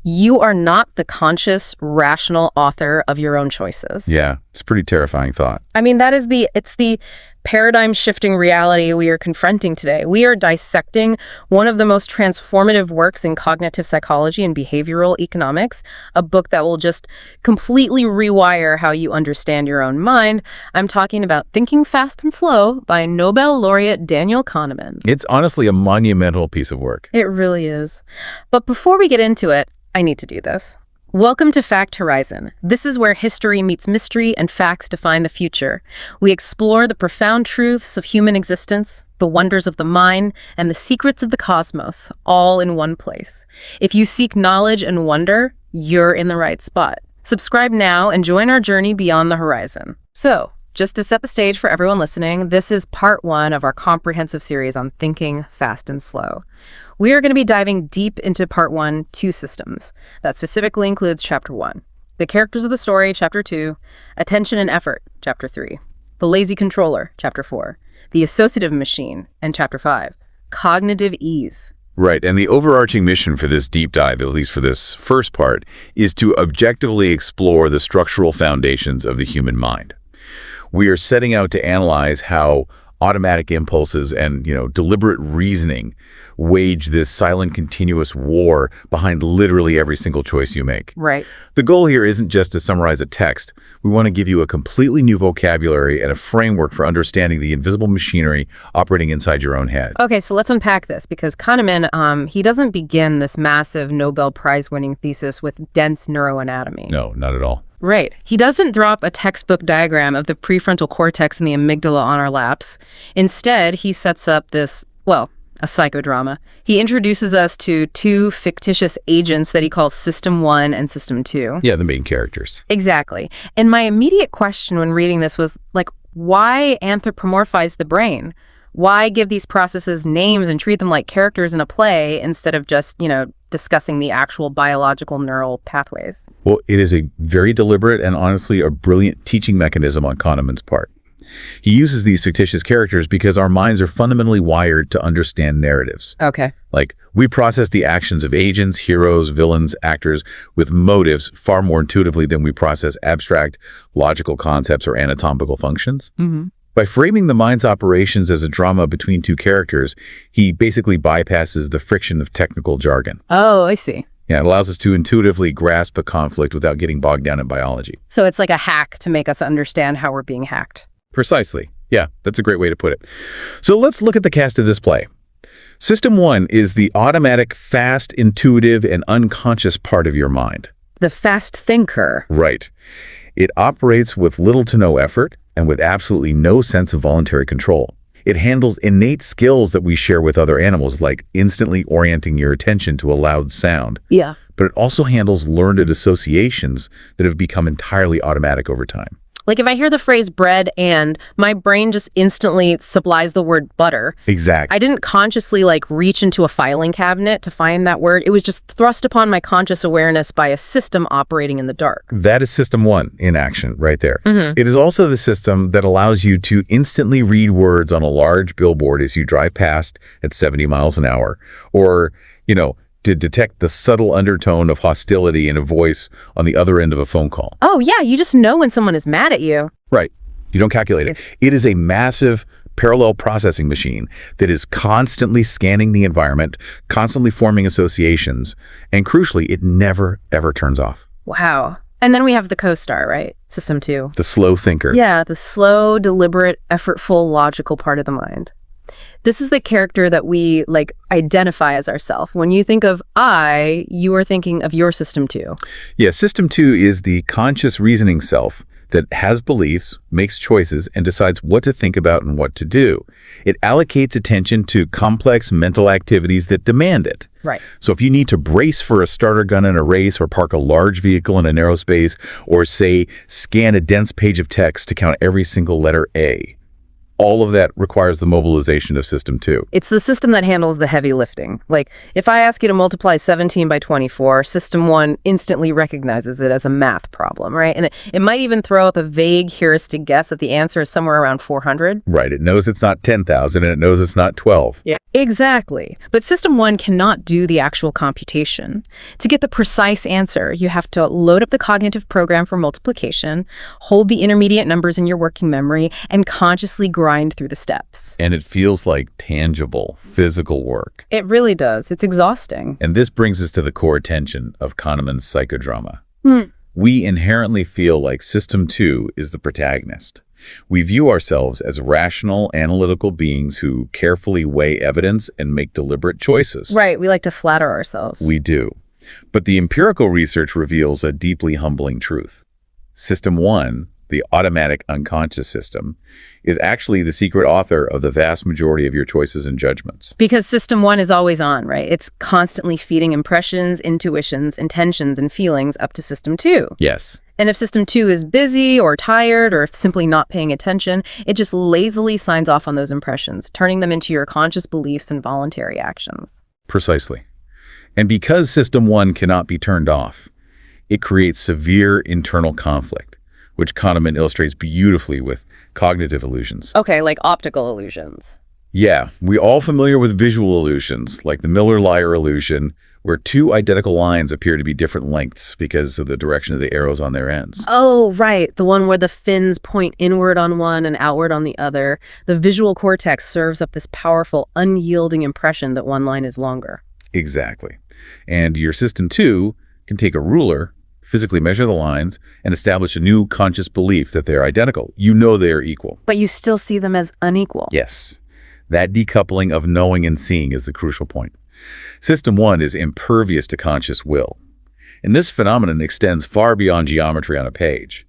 You are not the conscious, rational author of your own choices. Yeah, it's a pretty terrifying thought. I mean, it's the paradigm-shifting reality we are confronting today. We are dissecting one of the most transformative works in cognitive psychology and behavioral economics, a book that will just completely rewire how you understand your own mind. I'm talking about Thinking Fast and Slow by Nobel laureate Daniel Kahneman. It's honestly a monumental piece of work. It really is. But before we get into it, I need to do this. Welcome to Fact Horizon. This is where history meets mystery and facts define the future. We explore the profound truths of human existence, the wonders of the mind, and the secrets of the cosmos, all in one place. If you seek knowledge and wonder, you're in the right spot. Subscribe now and join our journey beyond the horizon. So, just to set the stage for everyone listening, this is part 1 of our comprehensive series on thinking fast and slow. We are going to be diving deep into part 1, 2 systems. That specifically includes chapter 1, the characters of the story, chapter 2, attention and effort, chapter 3, the lazy controller, chapter 4, the associative machine, and chapter 5, cognitive ease. Right, and the overarching mission for this deep dive, at least for this first part, is to objectively explore the structural foundations of the human mind. We are setting out to analyze how automatic impulses and, deliberate reasoning wage this silent, continuous war behind literally every single choice you make. Right. The goal here isn't just to summarize a text. We want to give you a completely new vocabulary and a framework for understanding the invisible machinery operating inside your own head. Okay, so let's unpack this, because Kahneman, he doesn't begin this massive Nobel Prize winning thesis with dense neuroanatomy. No, not at all. Right. He doesn't drop a textbook diagram of the prefrontal cortex and the amygdala on our laps. Instead, he sets up this, a psychodrama. He introduces us to 2 fictitious agents that he calls System 1 and System 2. Yeah, the main characters. Exactly. And my immediate question when reading this was, why anthropomorphize the brain? Why give these processes names and treat them like characters in a play instead of just, discussing the actual biological neural pathways? Well, it is a very deliberate and honestly a brilliant teaching mechanism on Kahneman's part. He uses these fictitious characters because our minds are fundamentally wired to understand narratives. Okay. We process the actions of agents, heroes, villains, actors with motives far more intuitively than we process abstract logical concepts or anatomical functions. Mm-hmm. By framing the mind's operations as a drama between 2 characters, he basically bypasses the friction of technical jargon. Oh, I see. Yeah, it allows us to intuitively grasp a conflict without getting bogged down in biology. So it's like a hack to make us understand how we're being hacked. Precisely. Yeah, that's a great way to put it. So let's look at the cast of this play. System 1 is the automatic, fast, intuitive, and unconscious part of your mind. The fast thinker. Right. It operates with little to no effort and with absolutely no sense of voluntary control. It handles innate skills that we share with other animals, like instantly orienting your attention to a loud sound. Yeah. But it also handles learned associations that have become entirely automatic over time. Like if I hear the phrase bread and, my brain just instantly supplies the word butter. Exactly. I didn't consciously reach into a filing cabinet to find that word. It was just thrust upon my conscious awareness by a system operating in the dark. That is System 1 in action right there. Mm-hmm. It is also the system that allows you to instantly read words on a large billboard as you drive past at 70 miles an hour. Or, to detect the subtle undertone of hostility in a voice on the other end of a phone call. Oh, yeah. You just know when someone is mad at you. Right. You don't calculate it. It is a massive parallel processing machine that is constantly scanning the environment, constantly forming associations, and crucially, it never, ever turns off. Wow. And then we have the co-star, right? System 2. The slow thinker. Yeah, the slow, deliberate, effortful, logical part of the mind. This is the character that we identify as ourself. When you think of I, you are thinking of your System 2. Yeah, System 2 is the conscious reasoning self that has beliefs, makes choices, and decides what to think about and what to do. It allocates attention to complex mental activities that demand it. Right. So if you need to brace for a starter gun in a race or park a large vehicle in a narrow space or, say, scan a dense page of text to count every single letter A, all of that requires the mobilization of System 2. It's the system that handles the heavy lifting. Like, if I ask you to multiply 17 by 24, System 1 instantly recognizes it as a math problem, right? And it might even throw up a vague heuristic guess that the answer is somewhere around 400. Right. It knows it's not 10,000 and it knows it's not 12. Yeah. Exactly. But System 1 cannot do the actual computation. To get the precise answer, you have to load up the cognitive program for multiplication, hold the intermediate numbers in your working memory, and consciously grind through the steps. And it feels like tangible, physical work. It really does. It's exhausting. And this brings us to the core tension of Kahneman's psychodrama. Hmm. We inherently feel like System 2 is the protagonist. We view ourselves as rational, analytical beings who carefully weigh evidence and make deliberate choices. Right. We like to flatter ourselves. We do. But the empirical research reveals a deeply humbling truth. System 1, the automatic unconscious system, is actually the secret author of the vast majority of your choices and judgments. Because System 1 is always on, right? It's constantly feeding impressions, intuitions, intentions, and feelings up to System 2. Yes. And if System 2 is busy or tired or simply not paying attention, it just lazily signs off on those impressions, turning them into your conscious beliefs and voluntary actions. Precisely. And because System 1 cannot be turned off, it creates severe internal conflict, which Kahneman illustrates beautifully with cognitive illusions. Okay, like optical illusions. Yeah, we're all familiar with visual illusions, like the Miller-Lyer illusion, where two identical lines appear to be different lengths because of the direction of the arrows on their ends. Oh, right. The one where the fins point inward on one and outward on the other. The visual cortex serves up this powerful, unyielding impression that one line is longer. Exactly. And your System 2 can take a ruler, physically measure the lines, and establish a new conscious belief that they're identical. You know they're equal. But you still see them as unequal. Yes. That decoupling of knowing and seeing is the crucial point. System 1 is impervious to conscious will. And this phenomenon extends far beyond geometry on a page.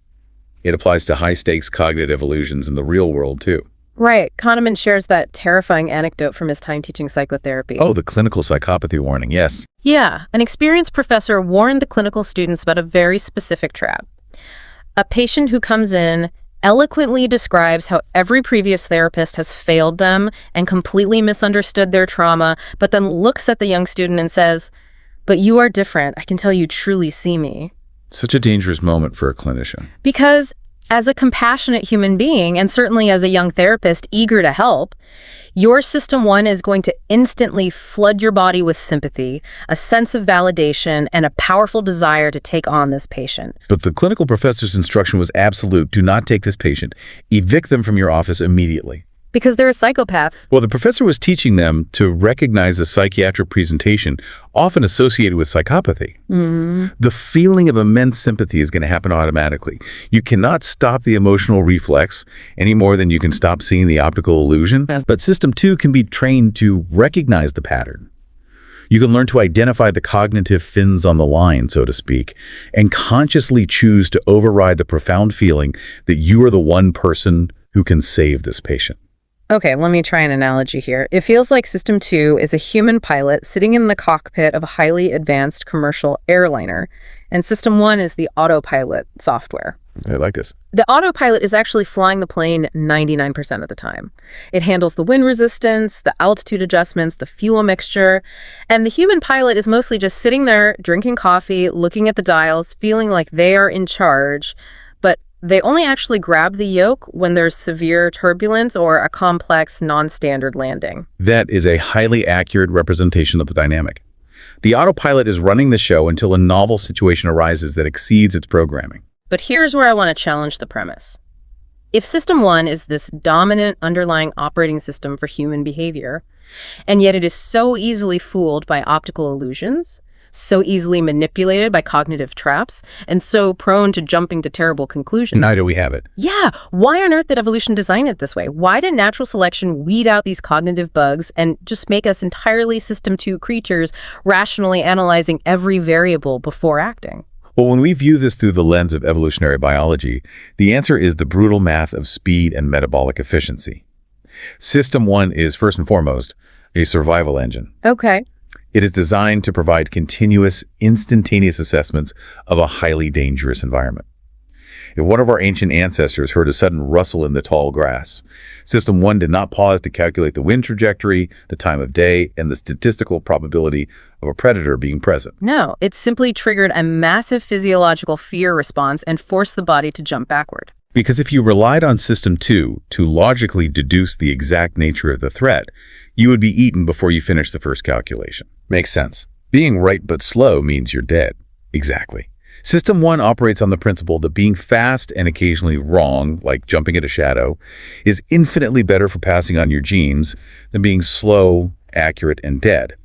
It applies to high-stakes cognitive illusions in the real world, too. Right. Kahneman shares that terrifying anecdote from his time teaching psychotherapy. Oh, the clinical psychopathy warning, yes. Yeah. An experienced professor warned the clinical students about a very specific trap. A patient who comes in eloquently describes how every previous therapist has failed them and completely misunderstood their trauma, but then looks at the young student and says, "But you are different. I can tell you truly see me." Such a dangerous moment for a clinician. Because as a compassionate human being, and certainly as a young therapist eager to help, your System 1 is going to instantly flood your body with sympathy, a sense of validation, and a powerful desire to take on this patient. But the clinical professor's instruction was absolute. Do not take this patient. Evict them from your office immediately. Because they're a psychopath. Well, the professor was teaching them to recognize a psychiatric presentation often associated with psychopathy. The feeling of immense sympathy is going to happen automatically. You cannot stop the emotional reflex any more than you can stop seeing the optical illusion. But System 2 can be trained to recognize the pattern. You can learn to identify the cognitive fins on the line, so to speak, and consciously choose to override the profound feeling that you are the one person who can save this patient. Okay, let me try an analogy here. It feels like System 2 is a human pilot sitting in the cockpit of a highly advanced commercial airliner, and System 1 is the autopilot software. I like this. The autopilot is actually flying the plane 99% of the time. It handles the wind resistance, the altitude adjustments, the fuel mixture, and the human pilot is mostly just sitting there, drinking coffee, looking at the dials, feeling like they are in charge, but they only actually grab the yoke when there's severe turbulence or a complex, non-standard landing. That is a highly accurate representation of the dynamic. The autopilot is running the show until a novel situation arises that exceeds its programming. But here's where I want to challenge the premise. If System 1 is this dominant underlying operating system for human behavior, and yet it is so easily fooled by optical illusions, so easily manipulated by cognitive traps, and so prone to jumping to terrible conclusions. Neither we have it. Yeah, why on earth did evolution design it this way? Why did natural selection weed out these cognitive bugs and just make us entirely System 2 creatures, rationally analyzing every variable before acting? Well, when we view this through the lens of evolutionary biology, the answer is the brutal math of speed and metabolic efficiency. System 1 is, first and foremost, a survival engine. Okay. It is designed to provide continuous, instantaneous assessments of a highly dangerous environment. If one of our ancient ancestors heard a sudden rustle in the tall grass, System 1 did not pause to calculate the wind trajectory, the time of day, and the statistical probability of a predator being present. No, it simply triggered a massive physiological fear response and forced the body to jump backward. Because if you relied on System 2 to logically deduce the exact nature of the threat, you would be eaten before you finished the first calculation. Makes sense. Being right but slow means you're dead. Exactly. System 1 operates on the principle that being fast and occasionally wrong, like jumping at a shadow, is infinitely better for passing on your genes than being slow, accurate, and dead.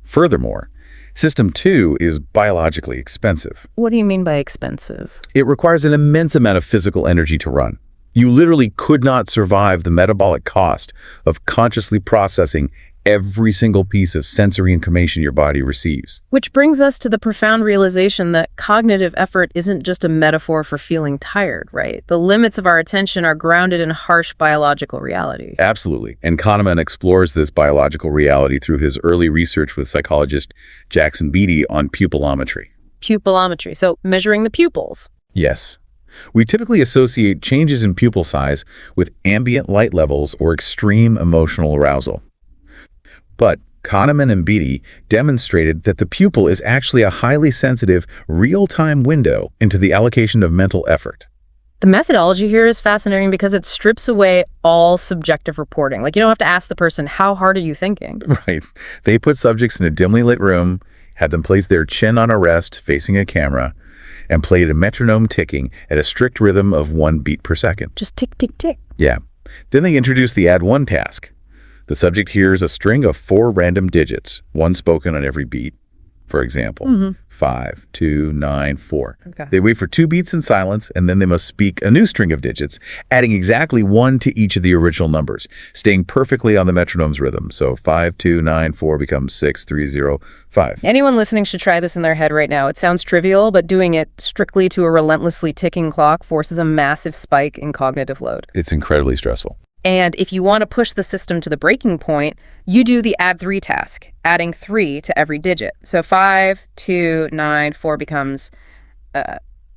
Furthermore, System 2 is biologically expensive. What do you mean by expensive? It requires an immense amount of physical energy to run. You literally could not survive the metabolic cost of consciously processing every single piece of sensory information your body receives. Which brings us to the profound realization that cognitive effort isn't just a metaphor for feeling tired, right? The limits of our attention are grounded in harsh biological reality. Absolutely. And Kahneman explores this biological reality through his early research with psychologist Jackson Beatty on pupillometry. Pupillometry, so measuring the pupils. Yes. We typically associate changes in pupil size with ambient light levels or extreme emotional arousal. But Kahneman and Beatty demonstrated that the pupil is actually a highly sensitive, real-time window into the allocation of mental effort. The methodology here is fascinating because it strips away all subjective reporting. Like, you don't have to ask the person, how hard are you thinking? Right. They put subjects in a dimly lit room, had them place their chin on a rest facing a camera, and played a metronome ticking at a strict rhythm of 1 beat per second. Just tick, tick, tick. Yeah. Then they introduced the add 1 task. The subject hears a string of 4 random digits, one spoken on every beat. For example, 5, 2, 9, 4. Okay. They wait for 2 beats in silence, and then they must speak a new string of digits, adding exactly 1 to each of the original numbers, staying perfectly on the metronome's rhythm. So 5, 2, 9, 4 becomes 6, 3, 0, 5. Anyone listening should try this in their head right now. It sounds trivial, but doing it strictly to a relentlessly ticking clock forces a massive spike in cognitive load. It's incredibly stressful. And if you want to push the system to the breaking point, you do the add 3 task, adding 3 to every digit. So 5, 2, 9, 4 becomes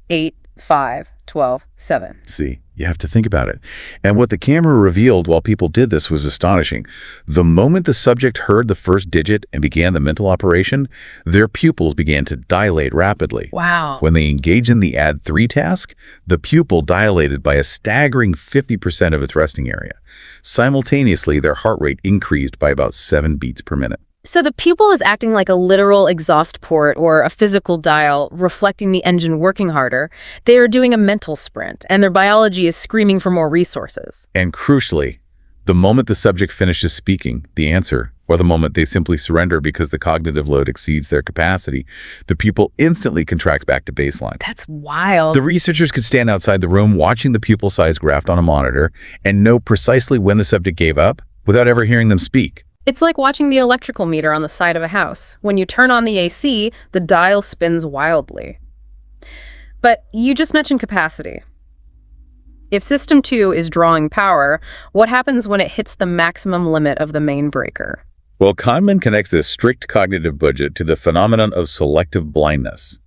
8, 5, 12, 7. See, you have to think about it. And what the camera revealed while people did this was astonishing. The moment the subject heard the first digit and began the mental operation, their pupils began to dilate rapidly. Wow. When they engaged in the add 3 task, the pupil dilated by a staggering 50% of its resting area. Simultaneously, their heart rate increased by about 7 beats per minute. So the pupil is acting like a literal exhaust port or a physical dial, reflecting the engine working harder. They are doing a mental sprint, and their biology is screaming for more resources. And crucially, the moment the subject finishes speaking the answer, or the moment they simply surrender because the cognitive load exceeds their capacity, the pupil instantly contracts back to baseline. That's wild. The researchers could stand outside the room watching the pupil size graphed on a monitor and know precisely when the subject gave up without ever hearing them speak. It's like watching the electrical meter on the side of a house. When you turn on the AC, the dial spins wildly. But you just mentioned capacity. If System 2 is drawing power, what happens when it hits the maximum limit of the main breaker? Well, Kahneman connects this strict cognitive budget to the phenomenon of selective blindness.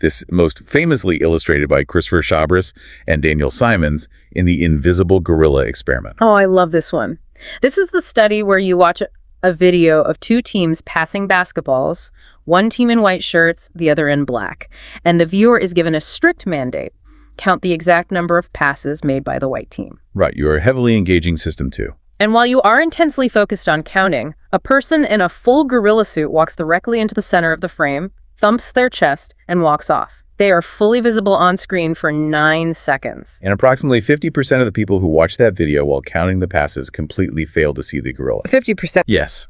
This most famously illustrated by Christopher Chabris and Daniel Simons in the invisible gorilla experiment. Oh, I love this one. This is the study where you watch a video of 2 teams passing basketballs, one team in white shirts, the other in black, and the viewer is given a strict mandate: count the exact number of passes made by the white team. Right, you are heavily engaging System 2. And while you are intensely focused on counting, a person in a full gorilla suit walks directly into the center of the frame, thumps their chest, and walks off. They are fully visible on screen for 9 seconds. And approximately 50% of the people who watch that video while counting the passes completely fail to see the gorilla. 50%? Yes.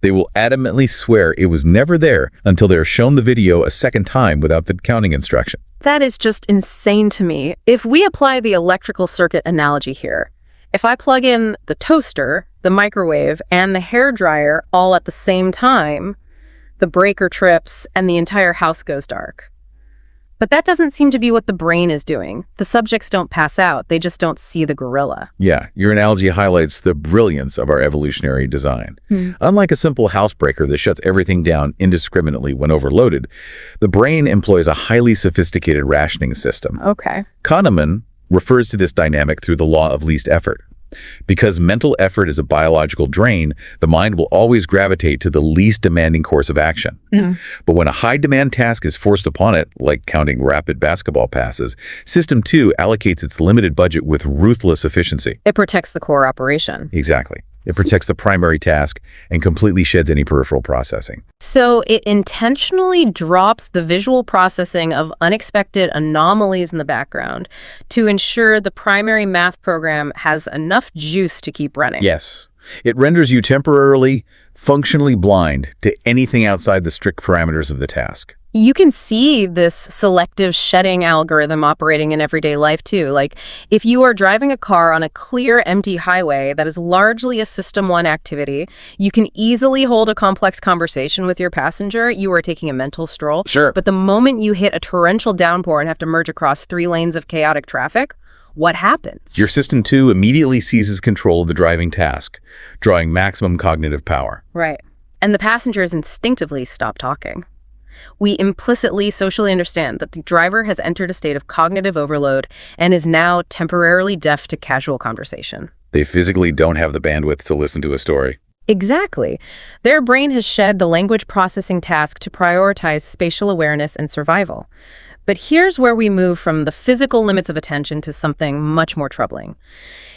They will adamantly swear it was never there until they're shown the video a second time without the counting instruction. That is just insane to me. If we apply the electrical circuit analogy here, if I plug in the toaster, the microwave, and the hairdryer all at the same time, the breaker trips and the entire house goes dark. But that doesn't seem to be what the brain is doing. The subjects don't pass out, they just don't see the gorilla. Yeah, your analogy highlights the brilliance of our evolutionary design. Unlike a simple housebreaker that shuts everything down indiscriminately when overloaded, the brain employs a highly sophisticated rationing system. Okay. Kahneman refers to this dynamic through the law of least effort. Because mental effort is a biological drain, the mind will always gravitate to the least demanding course of action. But when a high-demand task is forced upon it, like counting rapid basketball passes, System 2 allocates its limited budget with ruthless efficiency. It protects the core operation. Exactly. It protects the primary task and completely sheds any peripheral processing. So it intentionally drops the visual processing of unexpected anomalies in the background to ensure the primary math program has enough juice to keep running. Yes. It renders you temporarily, functionally blind to anything outside the strict parameters of the task. You can see this selective shedding algorithm operating in everyday life too. Like if you are driving a car on a clear, empty highway that is largely a System 1 activity, you can easily hold a complex conversation with your passenger. You are taking a mental stroll. Sure. But the moment you hit a torrential downpour and have to merge across 3 lanes of chaotic traffic, what happens? Your System 2 immediately seizes control of the driving task, drawing maximum cognitive power. Right. And the passengers instinctively stop talking. We implicitly socially understand that the driver has entered a state of cognitive overload and is now temporarily deaf to casual conversation. They physically don't have the bandwidth to listen to a story. Exactly. Their brain has shed the language processing task to prioritize spatial awareness and survival. But here's where we move from the physical limits of attention to something much more troubling.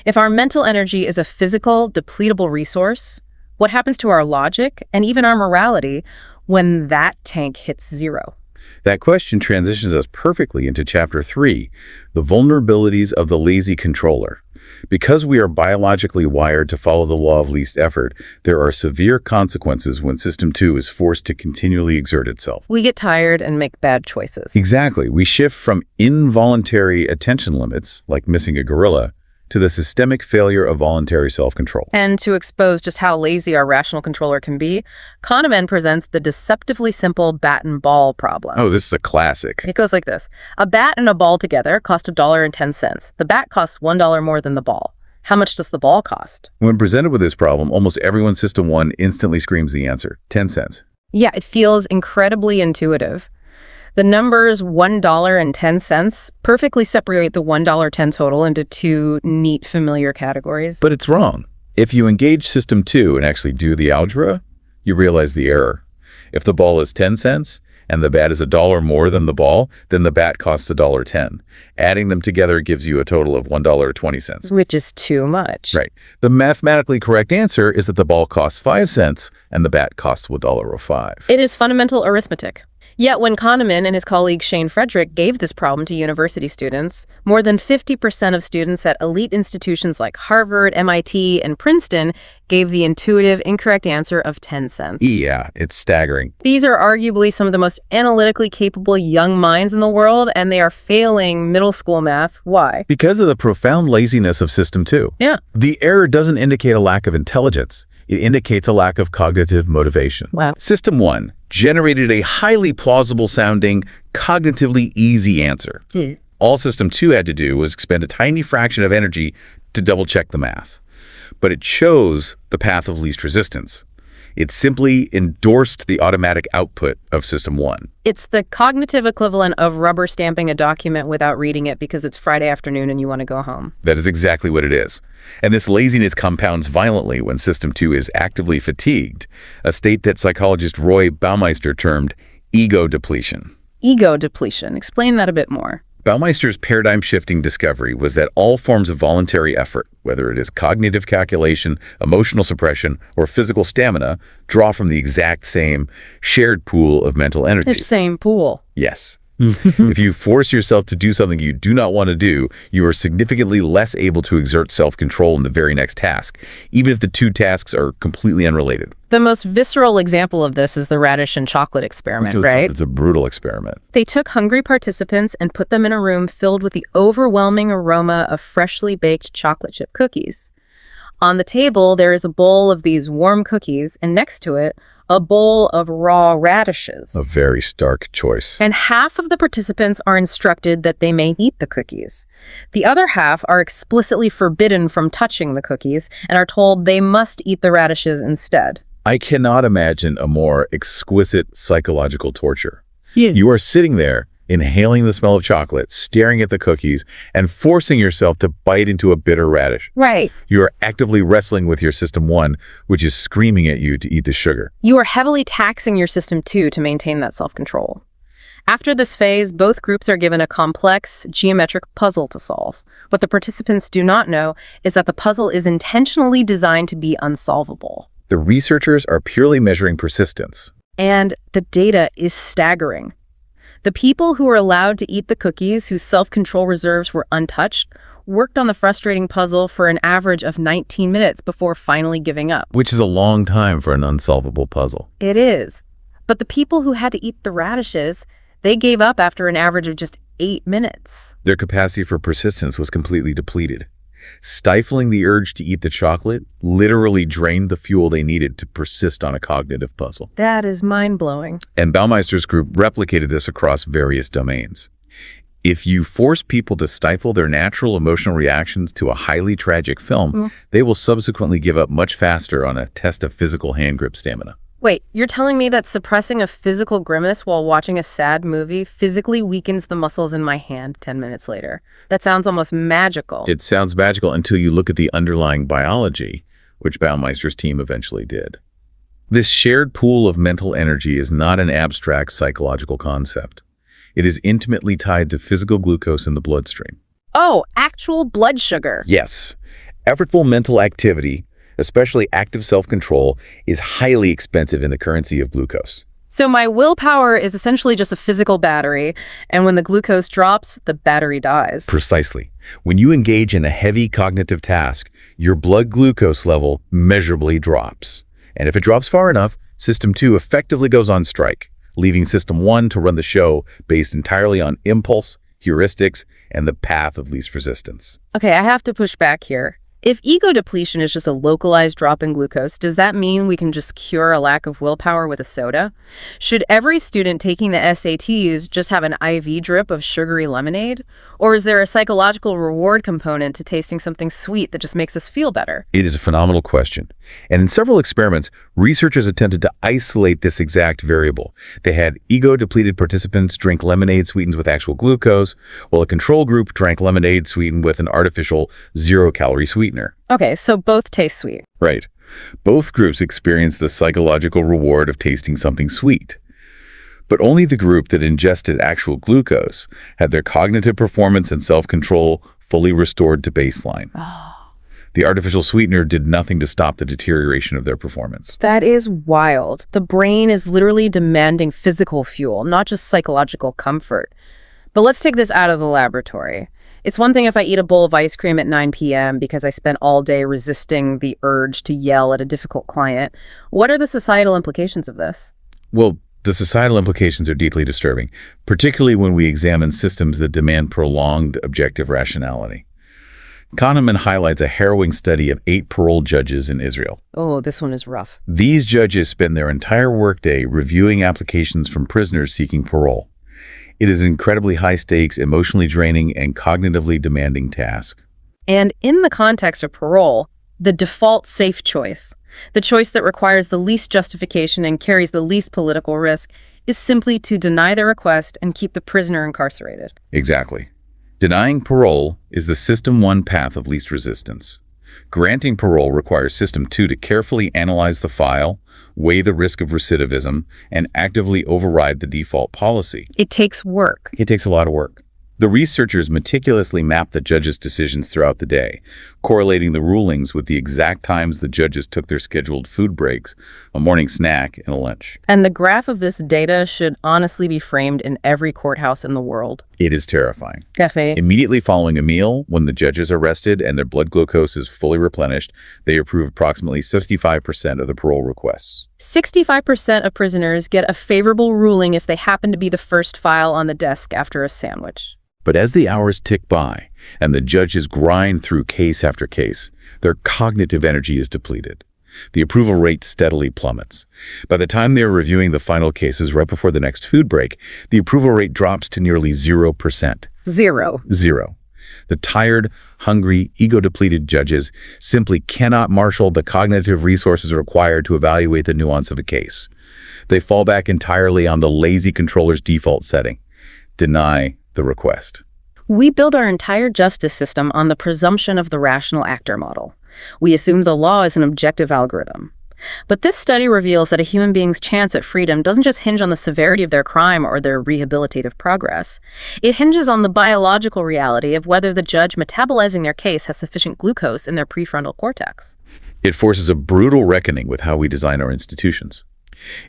If our mental energy is a physical, depletable resource, what happens to our logic and even our morality when that tank hits zero? That question transitions us perfectly into Chapter 3, the vulnerabilities of the lazy controller. Because we are biologically wired to follow the law of least effort, there are severe consequences when System 2 is forced to continually exert itself. We get tired and make bad choices. Exactly. We shift from involuntary attention limits, like missing a gorilla, to the systemic failure of voluntary self-control. And to expose just how lazy our rational controller can be, Kahneman presents the deceptively simple bat and ball problem. Oh, this is a classic. It goes like this. A bat and a ball together cost $1.10. The bat costs $1 more than the ball. How much does the ball cost? When presented with this problem, almost everyone System 1 instantly screams the answer, 10 cents. Yeah, it feels incredibly intuitive. The numbers $1.10 perfectly separate the $1.10 total into 2 neat, familiar categories. But it's wrong. If you engage System 2 and actually do the algebra, you realize the error. If the ball is 10 cents and the bat is $1 more than the ball, then the bat costs $1.10. Adding them together gives you a total of $1.20. Which is too much. Right. The mathematically correct answer is that the ball costs 5 cents and the bat costs $1.05. It is fundamental arithmetic. Yet when Kahneman and his colleague Shane Frederick gave this problem to university students, more than 50% of students at elite institutions like Harvard, MIT, and Princeton gave the intuitive, incorrect answer of 10 cents. Yeah, it's staggering. These are arguably some of the most analytically capable young minds in the world, and they are failing middle school math. Why? Because of the profound laziness of System 2. Yeah. The error doesn't indicate a lack of intelligence. It indicates a lack of cognitive motivation. Wow. System 1 generated a highly plausible-sounding, cognitively easy answer. All System 2 had to do was expend a tiny fraction of energy to double-check the math. But it chose the path of least resistance. It simply endorsed the automatic output of System 1. It's the cognitive equivalent of rubber stamping a document without reading it because it's Friday afternoon and you want to go home. That is exactly what it is. And this laziness compounds violently when System 2 is actively fatigued, a state that psychologist Roy Baumeister termed ego depletion. Ego depletion. Explain that a bit more. Baumeister's paradigm-shifting discovery was that all forms of voluntary effort, whether it is cognitive calculation, emotional suppression, or physical stamina, draw from the exact same shared pool of mental energy. The same pool. Yes. If you force yourself to do something you do not want to do, you are significantly less able to exert self-control in the very next task, even if the two tasks are completely unrelated. The most visceral example of this is the radish and chocolate experiment, right? It's a brutal experiment. They took hungry participants and put them in a room filled with the overwhelming aroma of freshly baked chocolate chip cookies. On the table, there is a bowl of these warm cookies, and next to it, a bowl of raw radishes. A very stark choice. And half of the participants are instructed that they may eat the cookies. The other half are explicitly forbidden from touching the cookies and are told they must eat the radishes instead. I cannot imagine a more exquisite psychological torture. Yeah. You are sitting there, inhaling the smell of chocolate, staring at the cookies, and forcing yourself to bite into a bitter radish. Right. You are actively wrestling with your System 1, which is screaming at you to eat the sugar. You are heavily taxing your System 2 to maintain that self-control. After this phase, both groups are given a complex, geometric puzzle to solve. What the participants do not know is that the puzzle is intentionally designed to be unsolvable. The researchers are purely measuring persistence. And the data is staggering. The people who were allowed to eat the cookies, whose self-control reserves were untouched, worked on the frustrating puzzle for an average of 19 minutes before finally giving up. Which is a long time for an unsolvable puzzle. It is. But the people who had to eat the radishes, they gave up after an average of just 8 minutes. Their capacity for persistence was completely depleted. Stifling the urge to eat the chocolate literally drained the fuel they needed to persist on a cognitive puzzle. That is mind-blowing. And Baumeister's group replicated this across various domains. If you force people to stifle their natural emotional reactions to a highly tragic film, they will subsequently give up much faster on a test of physical hand grip stamina. Wait, you're telling me that suppressing a physical grimace while watching a sad movie physically weakens the muscles in my hand 10 minutes later? That sounds almost magical. It sounds magical until you look at the underlying biology, which Baumeister's team eventually did. This shared pool of mental energy is not an abstract psychological concept. It is intimately tied to physical glucose in the bloodstream. Oh, actual blood sugar. Yes. Effortful mental activity, especially active self-control, is highly expensive in the currency of glucose. So my willpower is essentially just a physical battery, and when the glucose drops, the battery dies. Precisely. When you engage in a heavy cognitive task, your blood glucose level measurably drops. And if it drops far enough, System 2 effectively goes on strike, leaving System 1 to run the show based entirely on impulse, heuristics, and the path of least resistance. Okay, I have to push back here. If ego depletion is just a localized drop in glucose, does that mean we can just cure a lack of willpower with a soda? Should every student taking the SATs just have an IV drip of sugary lemonade? Or is there a psychological reward component to tasting something sweet that just makes us feel better? It is a phenomenal question. And in several experiments, researchers attempted to isolate this exact variable. They had ego-depleted participants drink lemonade sweetened with actual glucose, while a control group drank lemonade sweetened with an artificial zero-calorie sweetener. Okay, so both taste sweet. Right. Both groups experienced the psychological reward of tasting something sweet. But only the group that ingested actual glucose had their cognitive performance and self-control fully restored to baseline. The artificial sweetener did nothing to stop the deterioration of their performance. That is wild. The brain is literally demanding physical fuel, not just psychological comfort. But let's take this out of the laboratory. It's one thing if I eat a bowl of ice cream at 9 p.m. because I spent all day resisting the urge to yell at a difficult client. What are the societal implications of this? Well, the societal implications are deeply disturbing, particularly when we examine systems that demand prolonged objective rationality. Kahneman highlights a harrowing study of 8 parole judges in Israel. Oh, this one is rough. These judges spend their entire workday reviewing applications from prisoners seeking parole. It is an incredibly high-stakes, emotionally draining, and cognitively demanding task. And in the context of parole, the default safe choice, the choice that requires the least justification and carries the least political risk, is simply to deny the request and keep the prisoner incarcerated. Exactly. Denying parole is the System 1 path of least resistance. Granting parole requires System 2 to carefully analyze the file, weigh the risk of recidivism, and actively override the default policy. It takes work. It takes a lot of work. The researchers meticulously mapped the judges' decisions throughout the day, correlating the rulings with the exact times the judges took their scheduled food breaks, a morning snack, and a lunch. And the graph of this data should honestly be framed in every courthouse in the world. It is terrifying. Definitely. Immediately following a meal, when the judges are rested and their blood glucose is fully replenished, they approve approximately 65% of the parole requests. 65% of prisoners get a favorable ruling if they happen to be the first file on the desk after a sandwich. But as the hours tick by and the judges grind through case after case, their cognitive energy is depleted. The approval rate steadily plummets. By the time they're reviewing the final cases right before the next food break, the approval rate drops to nearly 0%. Zero. The tired, hungry, ego-depleted judges simply cannot marshal the cognitive resources required to evaluate the nuance of a case. They fall back entirely on the lazy controller's default setting: deny the request. We build our entire justice system on the presumption of the rational actor model. We assume the law is an objective algorithm. But this study reveals that a human being's chance at freedom doesn't just hinge on the severity of their crime or their rehabilitative progress. It hinges on the biological reality of whether the judge metabolizing their case has sufficient glucose in their prefrontal cortex. It forces a brutal reckoning with how we design our institutions.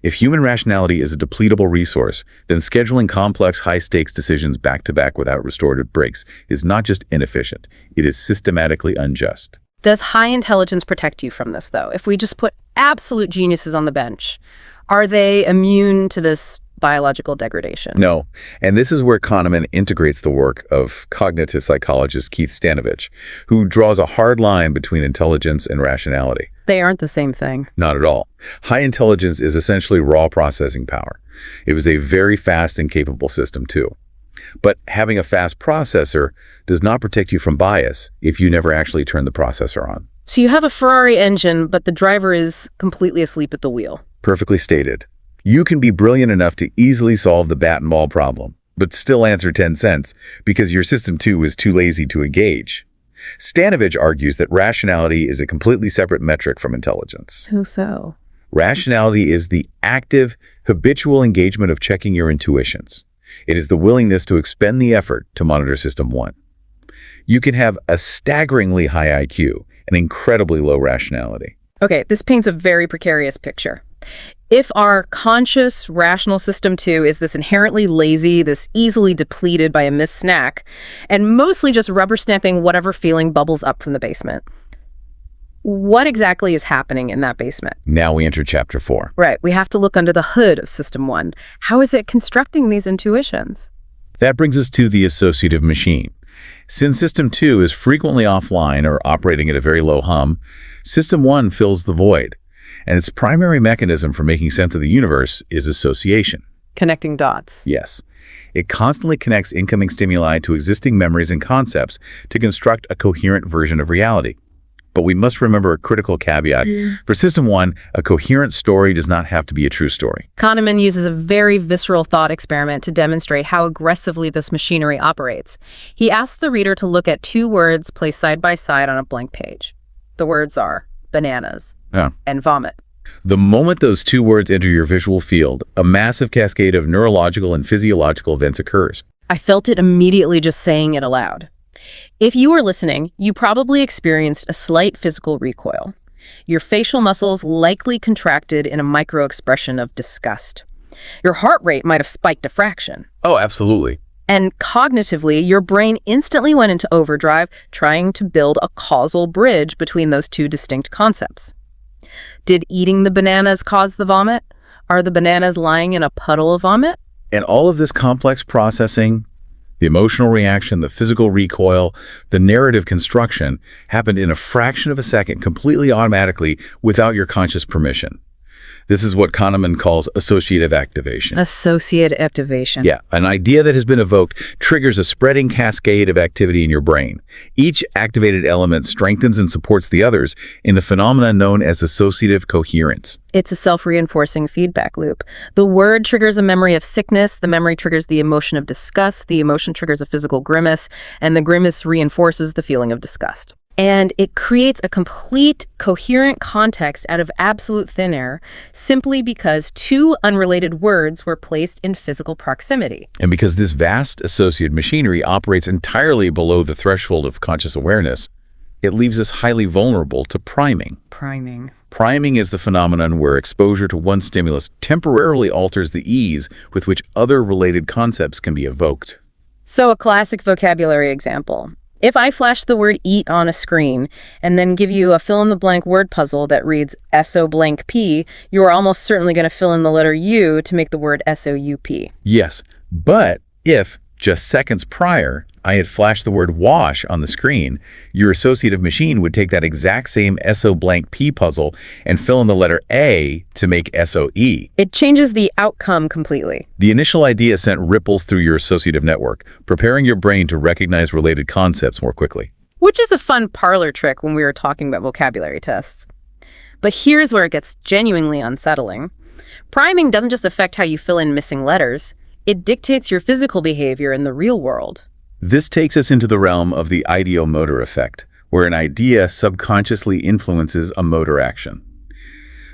If human rationality is a depletable resource, then scheduling complex, high-stakes decisions back-to-back without restorative breaks is not just inefficient, it is systematically unjust. Does high intelligence protect you from this, though? If we just put absolute geniuses on the bench, are they immune to this biological degradation? No, and this is where Kahneman integrates the work of cognitive psychologist Keith Stanovich, who draws a hard line between intelligence and rationality. They aren't the same thing. Not at all. High intelligence is essentially raw processing power. It was a very fast and capable system, too. But having a fast processor does not protect you from bias if you never actually turn the processor on. So you have a Ferrari engine, but the driver is completely asleep at the wheel. Perfectly stated. You can be brilliant enough to easily solve the bat and ball problem, but still answer 10 cents because your system 2 is too lazy to engage. Stanovich argues that rationality is a completely separate metric from intelligence. Who so? Rationality is the active, habitual engagement of checking your intuitions. It is the willingness to expend the effort to monitor System 1. You can have a staggeringly high IQ and incredibly low rationality. Okay, this paints a very precarious picture. If our conscious, rational System 2 is this inherently lazy, this easily depleted by a missed snack, and mostly just rubber stamping whatever feeling bubbles up from the basement, what exactly is happening in that basement? Now we enter Chapter 4. Right, we have to look under the hood of System 1. How is it constructing these intuitions? That brings us to the associative machine. Since System 2 is frequently offline or operating at a very low hum, System 1 fills the void, and its primary mechanism for making sense of the universe is association. Connecting dots. Yes. It constantly connects incoming stimuli to existing memories and concepts to construct a coherent version of reality. But we must remember a critical caveat. For System 1, a coherent story does not have to be a true story. Kahneman uses a very visceral thought experiment to demonstrate how aggressively this machinery operates. He asks the reader to look at two words placed side by side on a blank page. The words are bananas and vomit. The moment those two words enter your visual field, a massive cascade of neurological and physiological events occurs. I felt it immediately just saying it aloud. If you were listening, you probably experienced a slight physical recoil. Your facial muscles likely contracted in a micro-expression of disgust. Your heart rate might have spiked a fraction. Oh, absolutely. And cognitively, your brain instantly went into overdrive, trying to build a causal bridge between those two distinct concepts. Did eating the bananas cause the vomit? Are the bananas lying in a puddle of vomit? And all of this complex processing, the emotional reaction, the physical recoil, the narrative construction happened in a fraction of a second, completely automatically, without your conscious permission. This is what Kahneman calls associative activation. Associative activation. Yeah, an idea that has been evoked triggers a spreading cascade of activity in your brain. Each activated element strengthens and supports the others in the phenomenon known as associative coherence. It's a self-reinforcing feedback loop. The word triggers a memory of sickness, the memory triggers the emotion of disgust, the emotion triggers a physical grimace, and the grimace reinforces the feeling of disgust. And it creates a complete, coherent context out of absolute thin air simply because two unrelated words were placed in physical proximity. And because this vast associative machinery operates entirely below the threshold of conscious awareness, it leaves us highly vulnerable to priming. Priming is the phenomenon where exposure to one stimulus temporarily alters the ease with which other related concepts can be evoked. So a classic vocabulary example. If I flash the word eat on a screen and then give you a fill-in-the-blank word puzzle that reads S-O-blank-P, you are almost certainly going to fill in the letter U to make the word S-O-U-P. Yes, but if, just seconds prior, I had flashed the word wash on the screen, your associative machine would take that exact same SO blank P puzzle and fill in the letter A to make SOE. It changes the outcome completely. The initial idea sent ripples through your associative network, preparing your brain to recognize related concepts more quickly. Which is a fun parlor trick when we were talking about vocabulary tests. But here's where it gets genuinely unsettling. Priming doesn't just affect how you fill in missing letters. It dictates your physical behavior in the real world. This takes us into the realm of the ideomotor effect, where an idea subconsciously influences a motor action.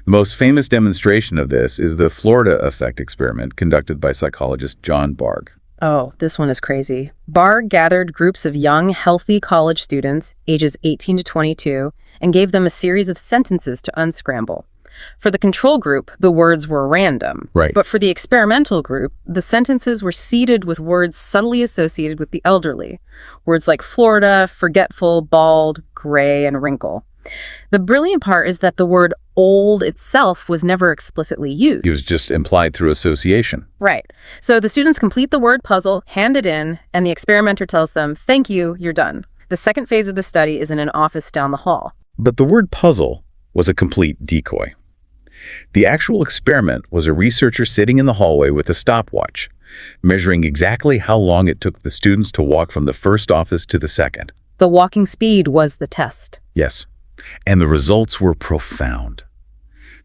The most famous demonstration of this is the Florida effect experiment conducted by psychologist John Bargh. Oh, this one is crazy. Bargh gathered groups of young, healthy college students, ages 18 to 22, and gave them a series of sentences to unscramble. For the control group, the words were random. Right. But for the experimental group, the sentences were seeded with words subtly associated with the elderly. Words like Florida, forgetful, bald, gray, and wrinkle. The brilliant part is that the word old itself was never explicitly used. It was just implied through association. Right. So the students complete the word puzzle, hand it in, and the experimenter tells them, "Thank you, you're done." The second phase of the study is in an office down the hall. But the word puzzle was a complete decoy. The actual experiment was a researcher sitting in the hallway with a stopwatch, measuring exactly how long it took the students to walk from the first office to the second. The walking speed was the test. Yes, and the results were profound.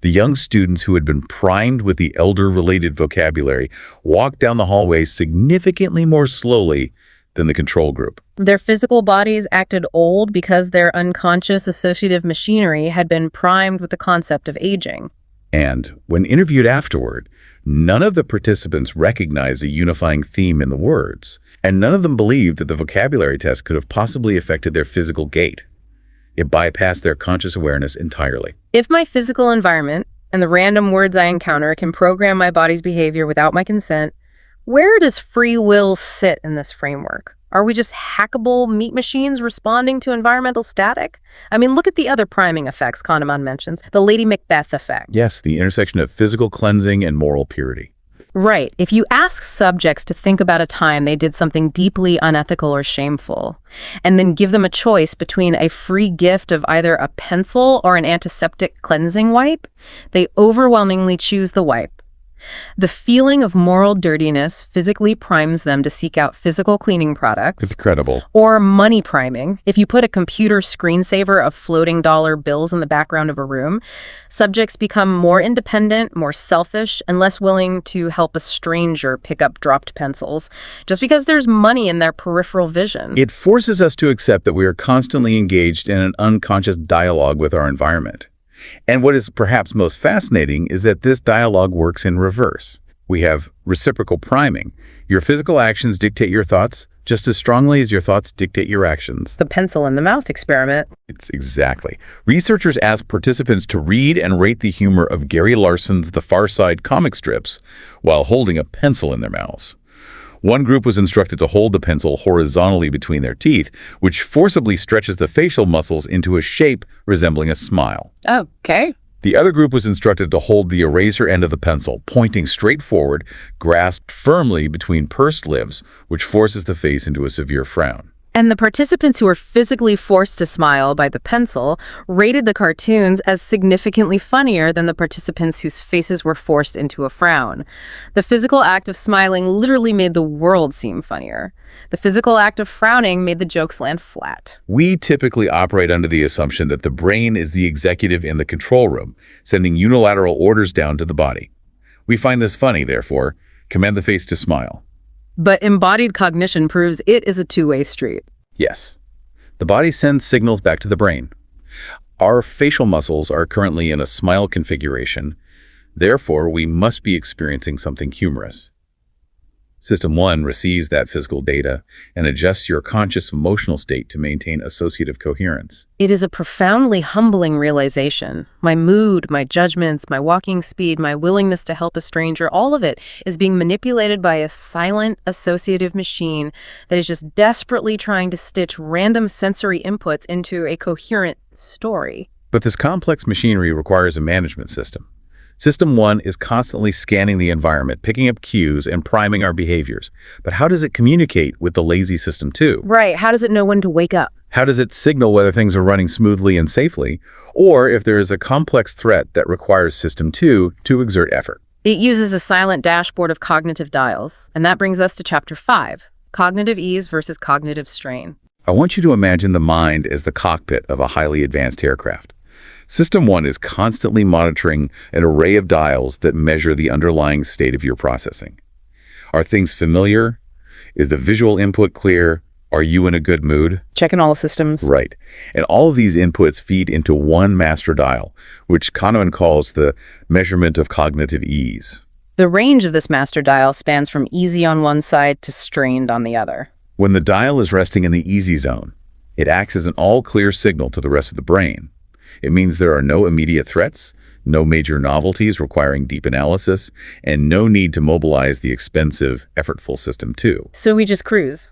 The young students who had been primed with the elder-related vocabulary walked down the hallway significantly more slowly than the control group. Their physical bodies acted old because their unconscious associative machinery had been primed with the concept of aging. And when interviewed afterward, none of the participants recognized a unifying theme in the words, and none of them believed that the vocabulary test could have possibly affected their physical gait. It bypassed their conscious awareness entirely. If my physical environment and the random words I encounter can program my body's behavior without my consent, where does free will sit in this framework? Are we just hackable meat machines responding to environmental static? I mean, look at the other priming effects Kahneman mentions, the Lady Macbeth effect. Yes, the intersection of physical cleansing and moral purity. Right. If you ask subjects to think about a time they did something deeply unethical or shameful, and then give them a choice between a free gift of either a pencil or an antiseptic cleansing wipe, they overwhelmingly choose the wipe. The feeling of moral dirtiness physically primes them to seek out physical cleaning products. It's credible. Or money priming. If you put a computer screensaver of floating dollar bills in the background of a room, subjects become more independent, more selfish, and less willing to help a stranger pick up dropped pencils, just because there's money in their peripheral vision. It forces us to accept that we are constantly engaged in an unconscious dialogue with our environment. And what is perhaps most fascinating is that this dialogue works in reverse. We have reciprocal priming. Your physical actions dictate your thoughts just as strongly as your thoughts dictate your actions. The pencil in the mouth experiment. It's exactly. Researchers asked participants to read and rate the humor of Gary Larson's The Far Side comic strips while holding a pencil in their mouths. One group was instructed to hold the pencil horizontally between their teeth, which forcibly stretches the facial muscles into a shape resembling a smile. Okay. The other group was instructed to hold the eraser end of the pencil, pointing straight forward, grasped firmly between pursed lips, which forces the face into a severe frown. And the participants who were physically forced to smile by the pencil rated the cartoons as significantly funnier than the participants whose faces were forced into a frown. The physical act of smiling literally made the world seem funnier. The physical act of frowning made the jokes land flat. We typically operate under the assumption that the brain is the executive in the control room, sending unilateral orders down to the body. We find this funny, therefore, command the face to smile. But embodied cognition proves it is a two-way street. Yes. The body sends signals back to the brain. Our facial muscles are currently in a smile configuration. Therefore, we must be experiencing something humorous. System 1 receives that physical data and adjusts your conscious emotional state to maintain associative coherence. It is a profoundly humbling realization. My mood, my judgments, my walking speed, my willingness to help a stranger, all of it is being manipulated by a silent associative machine that is just desperately trying to stitch random sensory inputs into a coherent story. But this complex machinery requires a management system. System 1 is constantly scanning the environment, picking up cues, and priming our behaviors. But how does it communicate with the lazy System 2? Right. How does it know when to wake up? How does it signal whether things are running smoothly and safely, or if there is a complex threat that requires System 2 to exert effort? It uses a silent dashboard of cognitive dials. And that brings us to Chapter 5, Cognitive Ease versus Cognitive Strain. I want you to imagine the mind as the cockpit of a highly advanced aircraft. System 1 is constantly monitoring an array of dials that measure the underlying state of your processing. Are things familiar? Is the visual input clear? Are you in a good mood? Checking all the systems. Right. And all of these inputs feed into one master dial, which Kahneman calls the measurement of cognitive ease. The range of this master dial spans from easy on one side to strained on the other. When the dial is resting in the easy zone, it acts as an all-clear signal to the rest of the brain. It means there are no immediate threats, no major novelties requiring deep analysis, and no need to mobilize the expensive, effortful System 2. So we just cruise.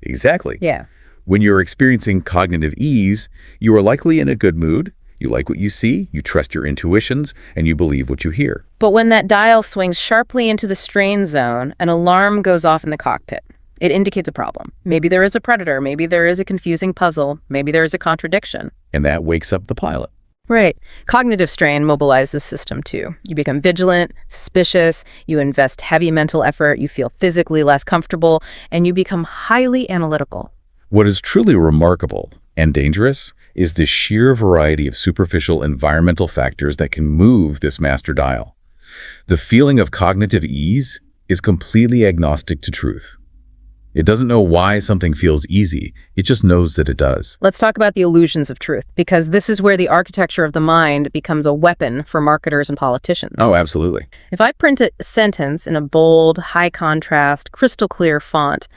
Exactly. Yeah. When you're experiencing cognitive ease, you are likely in a good mood, you like what you see, you trust your intuitions, and you believe what you hear. But when that dial swings sharply into the strain zone, an alarm goes off in the cockpit. It indicates a problem. Maybe there is a predator, maybe there is a confusing puzzle, maybe there is a contradiction. And that wakes up the pilot. Right. Cognitive strain mobilizes System 2. You become vigilant, suspicious, you invest heavy mental effort, you feel physically less comfortable, and you become highly analytical. What is truly remarkable and dangerous is the sheer variety of superficial environmental factors that can move this master dial. The feeling of cognitive ease is completely agnostic to truth. It doesn't know why something feels easy. It just knows that it does. Let's talk about the illusions of truth, because this is where the architecture of the mind becomes a weapon for marketers and politicians. Oh, absolutely. If I print a sentence in a bold, high-contrast, crystal-clear font,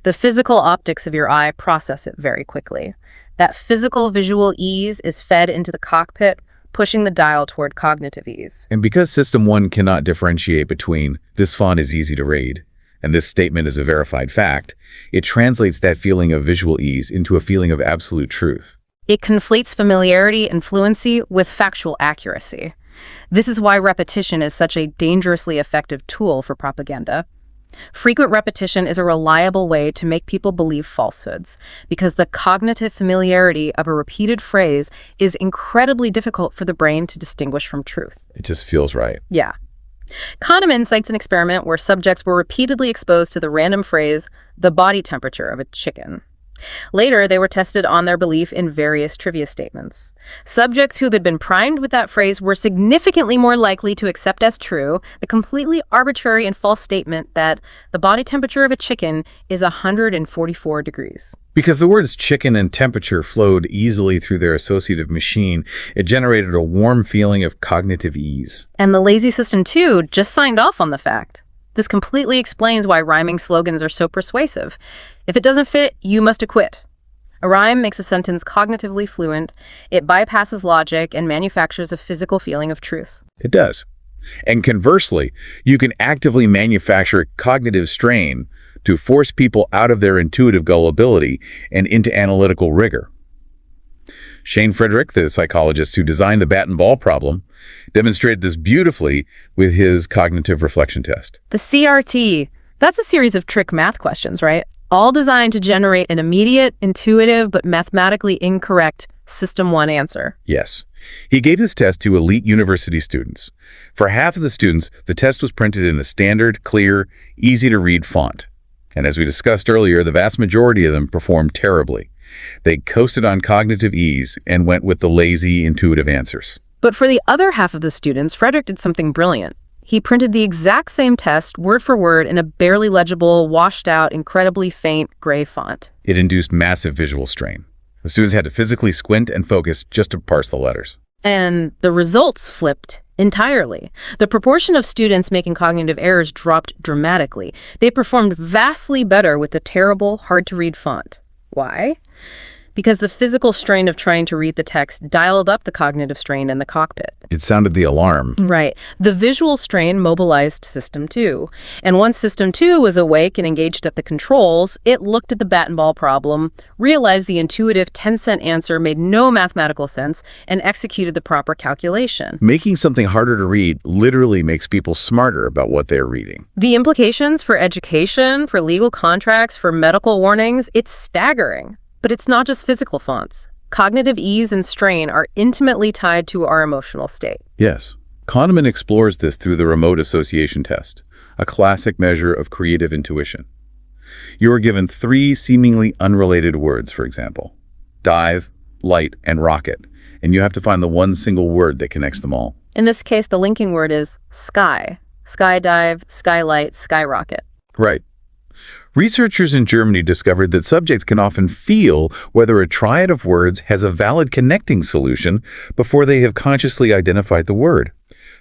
the physical optics of your eye process it very quickly. That physical visual ease is fed into the cockpit, pushing the dial toward cognitive ease. And because System 1 cannot differentiate between this font is easy to read and this statement is a verified fact, it translates that feeling of visual ease into a feeling of absolute truth. It conflates familiarity and fluency with factual accuracy. This is why repetition is such a dangerously effective tool for propaganda. Frequent repetition is a reliable way to make people believe falsehoods, because the cognitive familiarity of a repeated phrase is incredibly difficult for the brain to distinguish from truth. It just feels right. Yeah. Kahneman cites an experiment where subjects were repeatedly exposed to the random phrase, the body temperature of a chicken. Later, they were tested on their belief in various trivia statements. Subjects who had been primed with that phrase were significantly more likely to accept as true the completely arbitrary and false statement that the body temperature of a chicken is 144 degrees. Because the words chicken and temperature flowed easily through their associative machine, it generated a warm feeling of cognitive ease. And the lazy System 2 just signed off on the fact. This completely explains why rhyming slogans are so persuasive. If it doesn't fit, you must acquit. A rhyme makes a sentence cognitively fluent, it bypasses logic, and manufactures a physical feeling of truth. It does. And conversely, you can actively manufacture cognitive strain to force people out of their intuitive gullibility and into analytical rigor. Shane Frederick, the psychologist who designed the bat and ball problem, demonstrated this beautifully with his cognitive reflection test. The CRT, that's a series of trick math questions, right? All designed to generate an immediate, intuitive, but mathematically incorrect System 1 answer. Yes. He gave this test to elite university students. For half of the students, the test was printed in a standard, clear, easy-to-read font. And as we discussed earlier, the vast majority of them performed terribly. They coasted on cognitive ease and went with the lazy, intuitive answers. But for the other half of the students, Frederick did something brilliant. He printed the exact same test, word for word, in a barely legible, washed-out, incredibly faint gray font. It induced massive visual strain. The students had to physically squint and focus just to parse the letters. And the results flipped entirely. The proportion of students making cognitive errors dropped dramatically. They performed vastly better with the terrible, hard-to-read font. Why? Because the physical strain of trying to read the text dialed up the cognitive strain in the cockpit. It sounded the alarm. Right. The visual strain mobilized System 2. And once System 2 was awake and engaged at the controls, it looked at the bat and ball problem, realized the intuitive 10-cent answer made no mathematical sense, and executed the proper calculation. Making something harder to read literally makes people smarter about what they're reading. The implications for education, for legal contracts, for medical warnings, it's staggering. But it's not just physical fonts. Cognitive ease and strain are intimately tied to our emotional state. Yes. Kahneman explores this through the remote association test, a classic measure of creative intuition. You are given 3 seemingly unrelated words, for example, dive, light, and rocket, and you have to find the one single word that connects them all. In this case, the linking word is sky. Skydive, skylight, skyrocket. Right. Researchers in Germany discovered that subjects can often feel whether a triad of words has a valid connecting solution before they have consciously identified the word.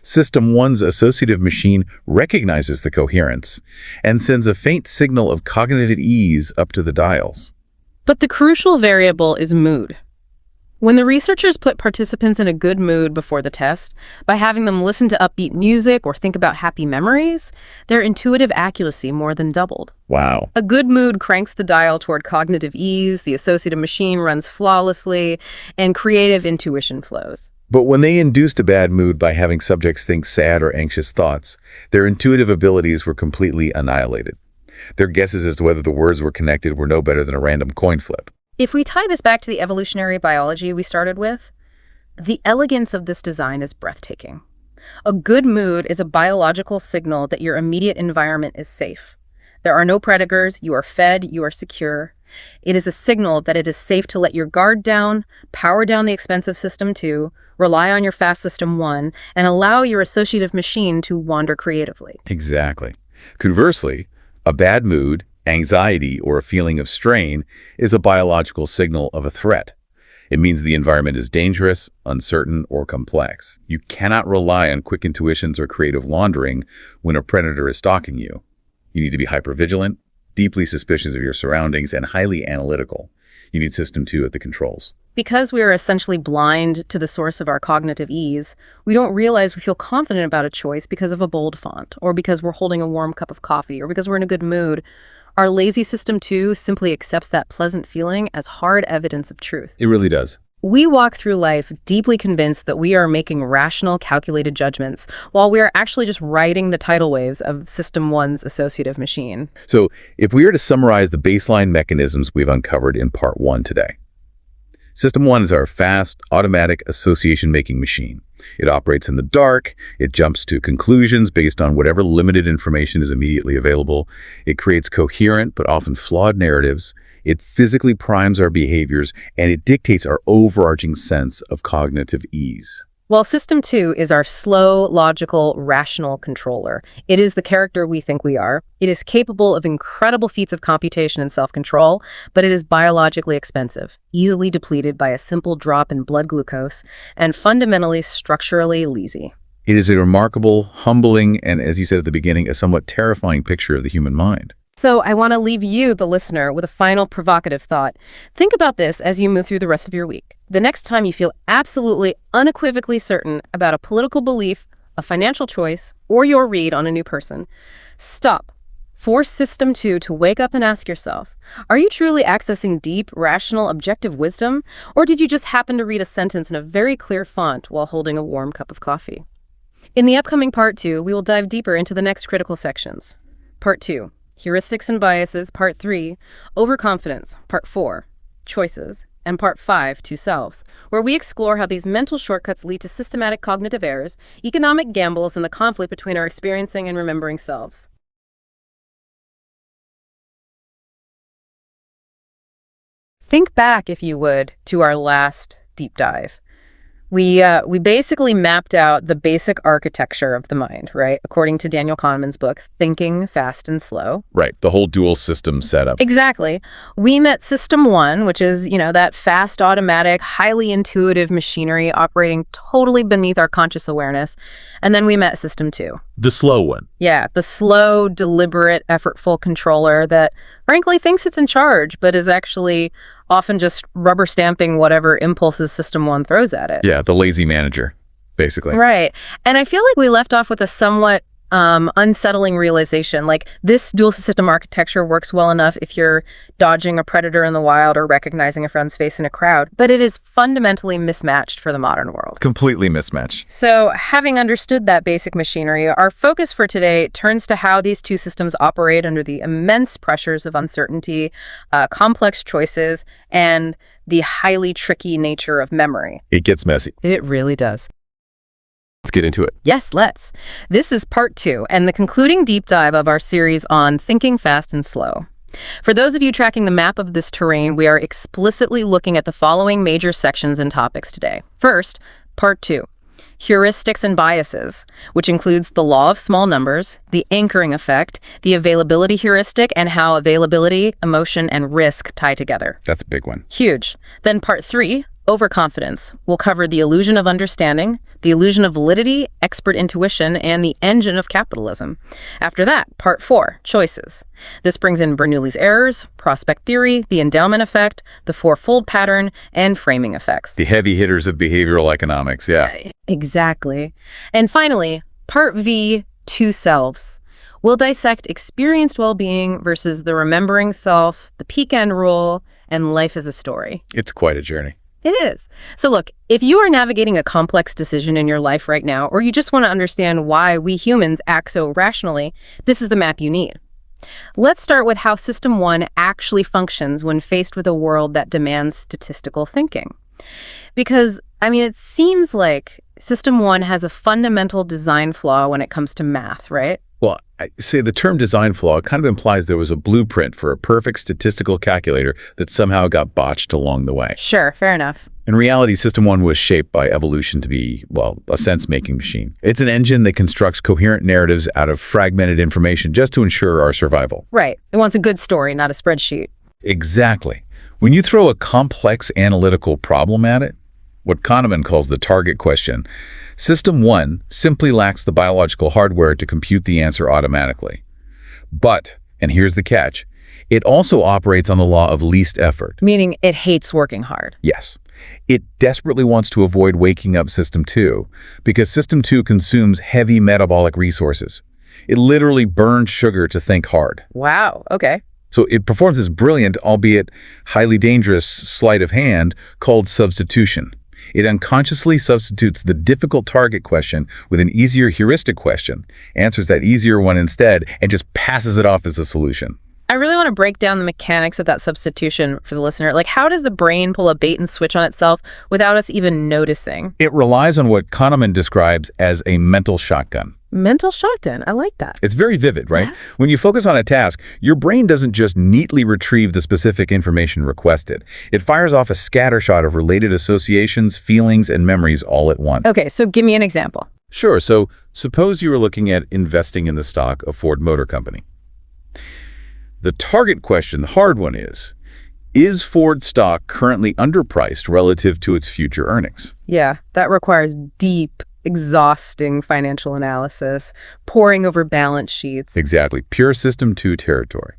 System 1's associative machine recognizes the coherence and sends a faint signal of cognitive ease up to the dials. But the crucial variable is mood. When the researchers put participants in a good mood before the test, by having them listen to upbeat music or think about happy memories, their intuitive accuracy more than doubled. Wow. A good mood cranks the dial toward cognitive ease, the associative machine runs flawlessly, and creative intuition flows. But when they induced a bad mood by having subjects think sad or anxious thoughts, their intuitive abilities were completely annihilated. Their guesses as to whether the words were connected were no better than a random coin flip. If we tie this back to the evolutionary biology we started with, the elegance of this design is breathtaking. A good mood is a biological signal that your immediate environment is safe. There are no predators, you are fed, you are secure. It is a signal that it is safe to let your guard down, power down the expensive System 2, rely on your fast System 1, and allow your associative machine to wander creatively. Exactly. Conversely, a bad mood, anxiety, or a feeling of strain is a biological signal of a threat. It means the environment is dangerous, uncertain, or complex. You cannot rely on quick intuitions or creative wandering when a predator is stalking you. You need to be hypervigilant, deeply suspicious of your surroundings, and highly analytical. You need System 2 at the controls. Because we are essentially blind to the source of our cognitive ease, we don't realize we feel confident about a choice because of a bold font, or because we're holding a warm cup of coffee, or because we're in a good mood. Our lazy System 2 simply accepts that pleasant feeling as hard evidence of truth. It really does. We walk through life deeply convinced that we are making rational, calculated judgments, while we are actually just riding the tidal waves of System 1's associative machine. So, if we were to summarize the baseline mechanisms we've uncovered in Part 1 today, System 1 is our fast, automatic association-making machine. It operates in the dark, it jumps to conclusions based on whatever limited information is immediately available, it creates coherent but often flawed narratives, it physically primes our behaviors, and it dictates our overarching sense of cognitive ease. While System 2 is our slow, logical, rational controller, it is the character we think we are. It is capable of incredible feats of computation and self-control, but it is biologically expensive, easily depleted by a simple drop in blood glucose, and fundamentally structurally lazy. It is a remarkable, humbling, and, as you said at the beginning, a somewhat terrifying picture of the human mind. So I want to leave you, the listener, with a final provocative thought. Think about this as you move through the rest of your week. The next time you feel absolutely, unequivocally certain about a political belief, a financial choice, or your read on a new person, stop. Force System 2 to wake up and ask yourself, are you truly accessing deep, rational, objective wisdom, or did you just happen to read a sentence in a very clear font while holding a warm cup of coffee? In the upcoming Part 2, we will dive deeper into the next critical sections. Part 2. Heuristics and Biases, Part 3, Overconfidence, Part 4, Choices, and Part 5, Two Selves, where we explore how these mental shortcuts lead to systematic cognitive errors, economic gambles, and the conflict between our experiencing and remembering selves. Think back, if you would, to our last deep dive. We basically mapped out the basic architecture of the mind, right? According to Daniel Kahneman's book, Thinking Fast and Slow. Right, the whole dual system setup. Exactly. We met System 1, which is, that fast, automatic, highly intuitive machinery operating totally beneath our conscious awareness. And then we met System 2. The slow one. Yeah, the slow, deliberate, effortful controller that frankly thinks it's in charge, but is actually often just rubber stamping whatever impulses System 1 throws at it. Yeah, the lazy manager, basically. Right. And I feel like we left off with a somewhat unsettling realization. Like, this dual system architecture works well enough if you're dodging a predator in the wild or recognizing a friend's face in a crowd, but it is fundamentally mismatched for the modern world. Completely mismatched. So, having understood that basic machinery, our focus for today turns to how these two systems operate under the immense pressures of uncertainty, complex choices, and the highly tricky nature of memory. It gets messy. It really does. Let's get into it. Yes, let's. This is part 2 and the concluding deep dive of our series on thinking fast and slow. For those of you tracking the map of this terrain, we are explicitly looking at the following major sections and topics today. First, part 2, heuristics and biases, which includes the law of small numbers, the anchoring effect, the availability heuristic, and how availability, emotion, and risk tie together. That's a big one. Huge. Then part 3, overconfidence. We'll cover the illusion of understanding, the illusion of validity, expert intuition, and the engine of capitalism. After that, part 4, choices. This brings in Bernoulli's errors, prospect theory, the endowment effect, the fourfold pattern, and framing effects. The heavy hitters of behavioral economics, yeah. Exactly. And finally, part V, two selves. We'll dissect experienced well-being versus the remembering self, the peak end rule, and life as a story. It's quite a journey. It is. So look, if you are navigating a complex decision in your life right now, or you just want to understand why we humans act so rationally, this is the map you need. Let's start with how System 1 actually functions when faced with a world that demands statistical thinking. Because, it seems like System 1 has a fundamental design flaw when it comes to math, right? Well, I say the term design flaw kind of implies there was a blueprint for a perfect statistical calculator that somehow got botched along the way. Sure, fair enough. In reality, System 1 was shaped by evolution to be, a sense-making machine. It's an engine that constructs coherent narratives out of fragmented information just to ensure our survival. Right. It wants a good story, not a spreadsheet. Exactly. When you throw a complex analytical problem at it, what Kahneman calls the target question, System 1 simply lacks the biological hardware to compute the answer automatically. But, and here's the catch, it also operates on the law of least effort. Meaning it hates working hard. Yes. It desperately wants to avoid waking up System 2 because System 2 consumes heavy metabolic resources. It literally burns sugar to think hard. Wow, okay. So it performs this brilliant, albeit highly dangerous, sleight of hand called substitution. It unconsciously substitutes the difficult target question with an easier heuristic question, answers that easier one instead, and just passes it off as a solution. I really want to break down the mechanics of that substitution for the listener. Like, how does the brain pull a bait and switch on itself without us even noticing? It relies on what Kahneman describes as a mental shotgun. Mental shotgun. I like that. It's very vivid, right? Yeah. When you focus on a task, your brain doesn't just neatly retrieve the specific information requested. It fires off a scattershot of related associations, feelings, and memories all at once. Okay, so give me an example. Sure. So suppose you were looking at investing in the stock of Ford Motor Company. The target question, the hard one is Ford stock currently underpriced relative to its future earnings? Yeah, that requires deep, exhausting financial analysis, poring over balance sheets. Exactly. Pure System 2 territory.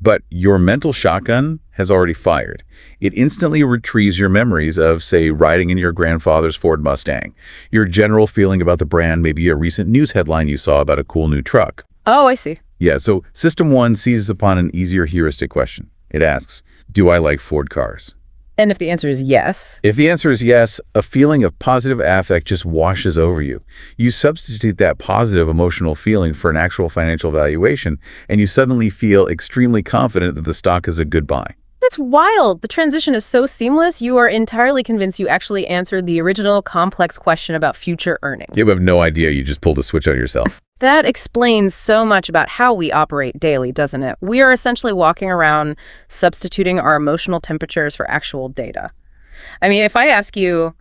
But your mental shotgun has already fired. It instantly retrieves your memories of, say, riding in your grandfather's Ford Mustang, your general feeling about the brand, maybe a recent news headline you saw about a cool new truck. Oh, I see. Yeah, so System 1 seizes upon an easier heuristic question. It asks, do I like Ford cars? And if the answer is yes? If the answer is yes, a feeling of positive affect just washes over you. You substitute that positive emotional feeling for an actual financial valuation, and you suddenly feel extremely confident that the stock is a good buy. That's wild. The transition is so seamless, you are entirely convinced you actually answered the original complex question about future earnings. You have no idea. You just pulled a switch on yourself. That explains so much about how we operate daily, doesn't it? We are essentially walking around substituting our emotional temperatures for actual data. If I ask you,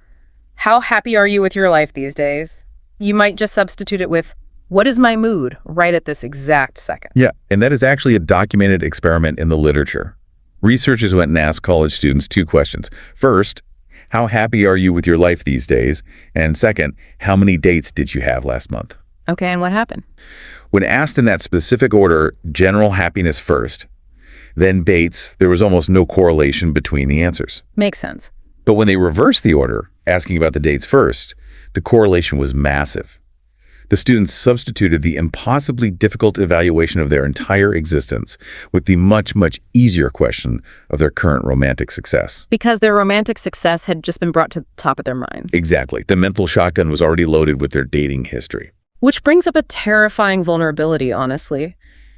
how happy are you with your life these days? You might just substitute it with, what is my mood right at this exact second? Yeah, and that is actually a documented experiment in the literature. Researchers went and asked college students 2 questions. First, how happy are you with your life these days? And second, how many dates did you have last month? Okay, and what happened? When asked in that specific order, general happiness first, then Bates, there was almost no correlation between the answers. Makes sense. But when they reversed the order, asking about the dates first, the correlation was massive. The students substituted the impossibly difficult evaluation of their entire existence with the much, much easier question of their current romantic success. Because their romantic success had just been brought to the top of their minds. Exactly. The mental shotgun was already loaded with their dating history. Which brings up a terrifying vulnerability, honestly.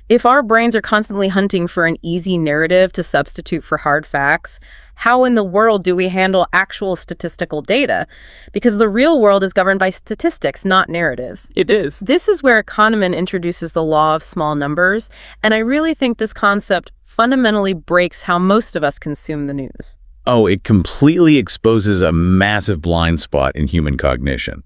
If our brains are constantly hunting for an easy narrative to substitute for hard facts, how in the world do we handle actual statistical data? Because the real world is governed by statistics, not narratives. It is. This is where Kahneman introduces the law of small numbers, and I really think this concept fundamentally breaks how most of us consume the news. Oh, it completely exposes a massive blind spot in human cognition.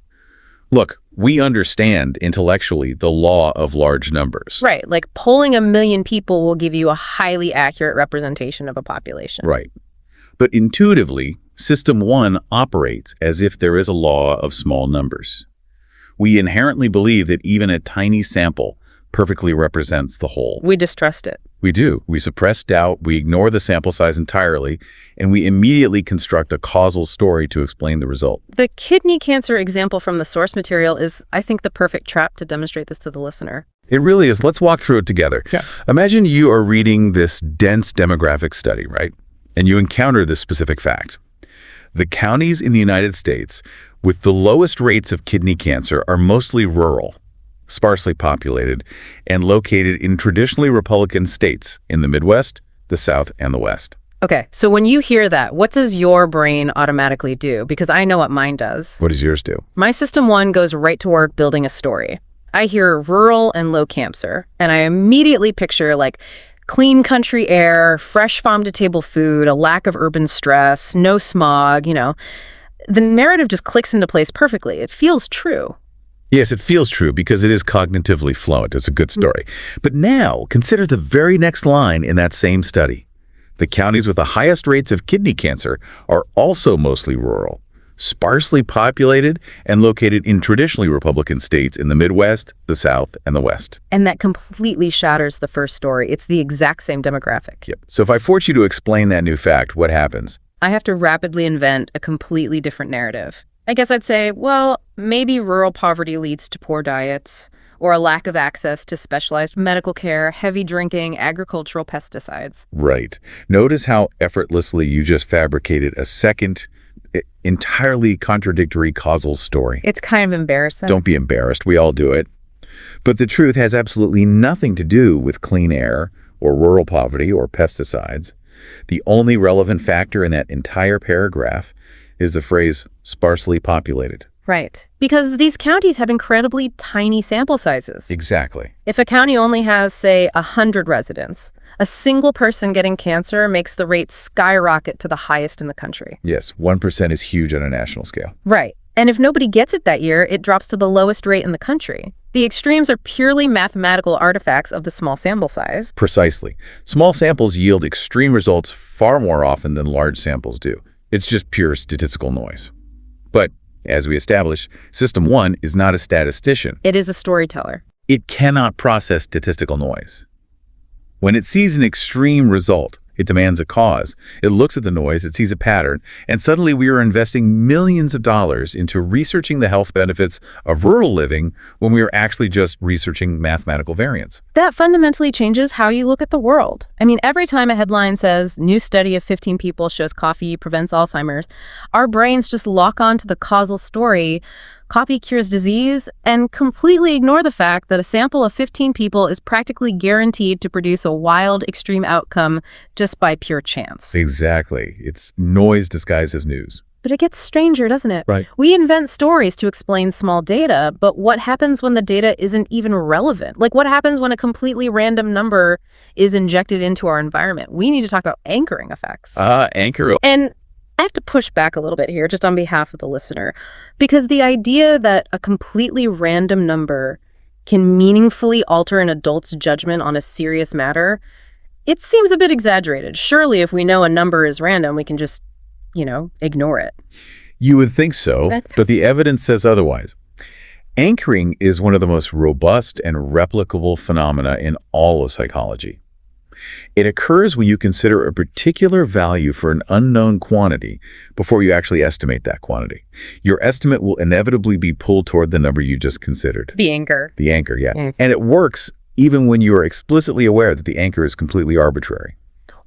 Look, we understand intellectually the law of large numbers. Right, like polling 1 million people will give you a highly accurate representation of a population. Right. But intuitively, System 1 operates as if there is a law of small numbers. We inherently believe that even a tiny sample perfectly represents the whole. We distrust it. We do. We suppress doubt, we ignore the sample size entirely, and we immediately construct a causal story to explain the result. The kidney cancer example from the source material is, I think, the perfect trap to demonstrate this to the listener. It really is. Let's walk through it together. Yeah. Imagine you are reading this dense demographic study, right? And you encounter this specific fact. The counties in the United States with the lowest rates of kidney cancer are mostly rural, sparsely populated, and located in traditionally Republican states in the Midwest, the South, and the West. Okay, so when you hear that, what does your brain automatically do? Because I know what mine does. What does yours do? My System 1 goes right to work building a story. I hear rural and low cancer, and I immediately picture, like, clean country air, fresh farm-to-table food, a lack of urban stress, no smog, The narrative just clicks into place perfectly. It feels true. Yes, it feels true because it is cognitively fluent. It's a good story. But now, consider the very next line in that same study. The counties with the highest rates of kidney cancer are also mostly rural, sparsely populated, and located in traditionally Republican states in the Midwest, the South, and the West. And that completely shatters the first story. It's the exact same demographic. Yep. So if I force you to explain that new fact, what happens? I have to rapidly invent a completely different narrative. I guess I'd say, well, maybe rural poverty leads to poor diets, or a lack of access to specialized medical care, heavy drinking, agricultural pesticides. Right. Notice how effortlessly you just fabricated a second, entirely contradictory causal story. It's kind of embarrassing. Don't be embarrassed. We all do it. But the truth has absolutely nothing to do with clean air or rural poverty or pesticides. The only relevant factor in that entire paragraph is the phrase sparsely populated. Right. Because these counties have incredibly tiny sample sizes. Exactly. If a county only has, say, 100 residents, a single person getting cancer makes the rate skyrocket to the highest in the country. Yes, 1% is huge on a national scale. Right. And if nobody gets it that year, it drops to the lowest rate in the country. The extremes are purely mathematical artifacts of the small sample size. Precisely. Small samples yield extreme results far more often than large samples do. It's just pure statistical noise. But, as we established, System 1 is not a statistician. It is a storyteller. It cannot process statistical noise. When it sees an extreme result, it demands a cause. It looks at the noise, it sees a pattern, and suddenly we are investing millions of dollars into researching the health benefits of rural living when we are actually just researching mathematical variance. That fundamentally changes how you look at the world. I mean, every time a headline says, new study of 15 people shows coffee prevents Alzheimer's, our brains just lock on to the causal story, coffee cures disease, and completely ignore the fact that a sample of 15 people is practically guaranteed to produce a wild, extreme outcome just by pure chance. Exactly. It's noise disguised as news. But it gets stranger, doesn't it? Right. We invent stories to explain small data, but what happens when the data isn't even relevant? Like, what happens when a completely random number is injected into our environment? We need to talk about anchoring effects. Anchor. And I have to push back a little bit here, just on behalf of the listener, because the idea that a completely random number can meaningfully alter an adult's judgment on a serious matter, it seems a bit exaggerated. Surely if we know a number is random, we can just, ignore it. You would think so, but the evidence says otherwise. Anchoring is one of the most robust and replicable phenomena in all of psychology. It occurs when you consider a particular value for an unknown quantity before you actually estimate that quantity. Your estimate will inevitably be pulled toward the number you just considered. The anchor. The anchor, yeah. And it works even when you are explicitly aware that the anchor is completely arbitrary.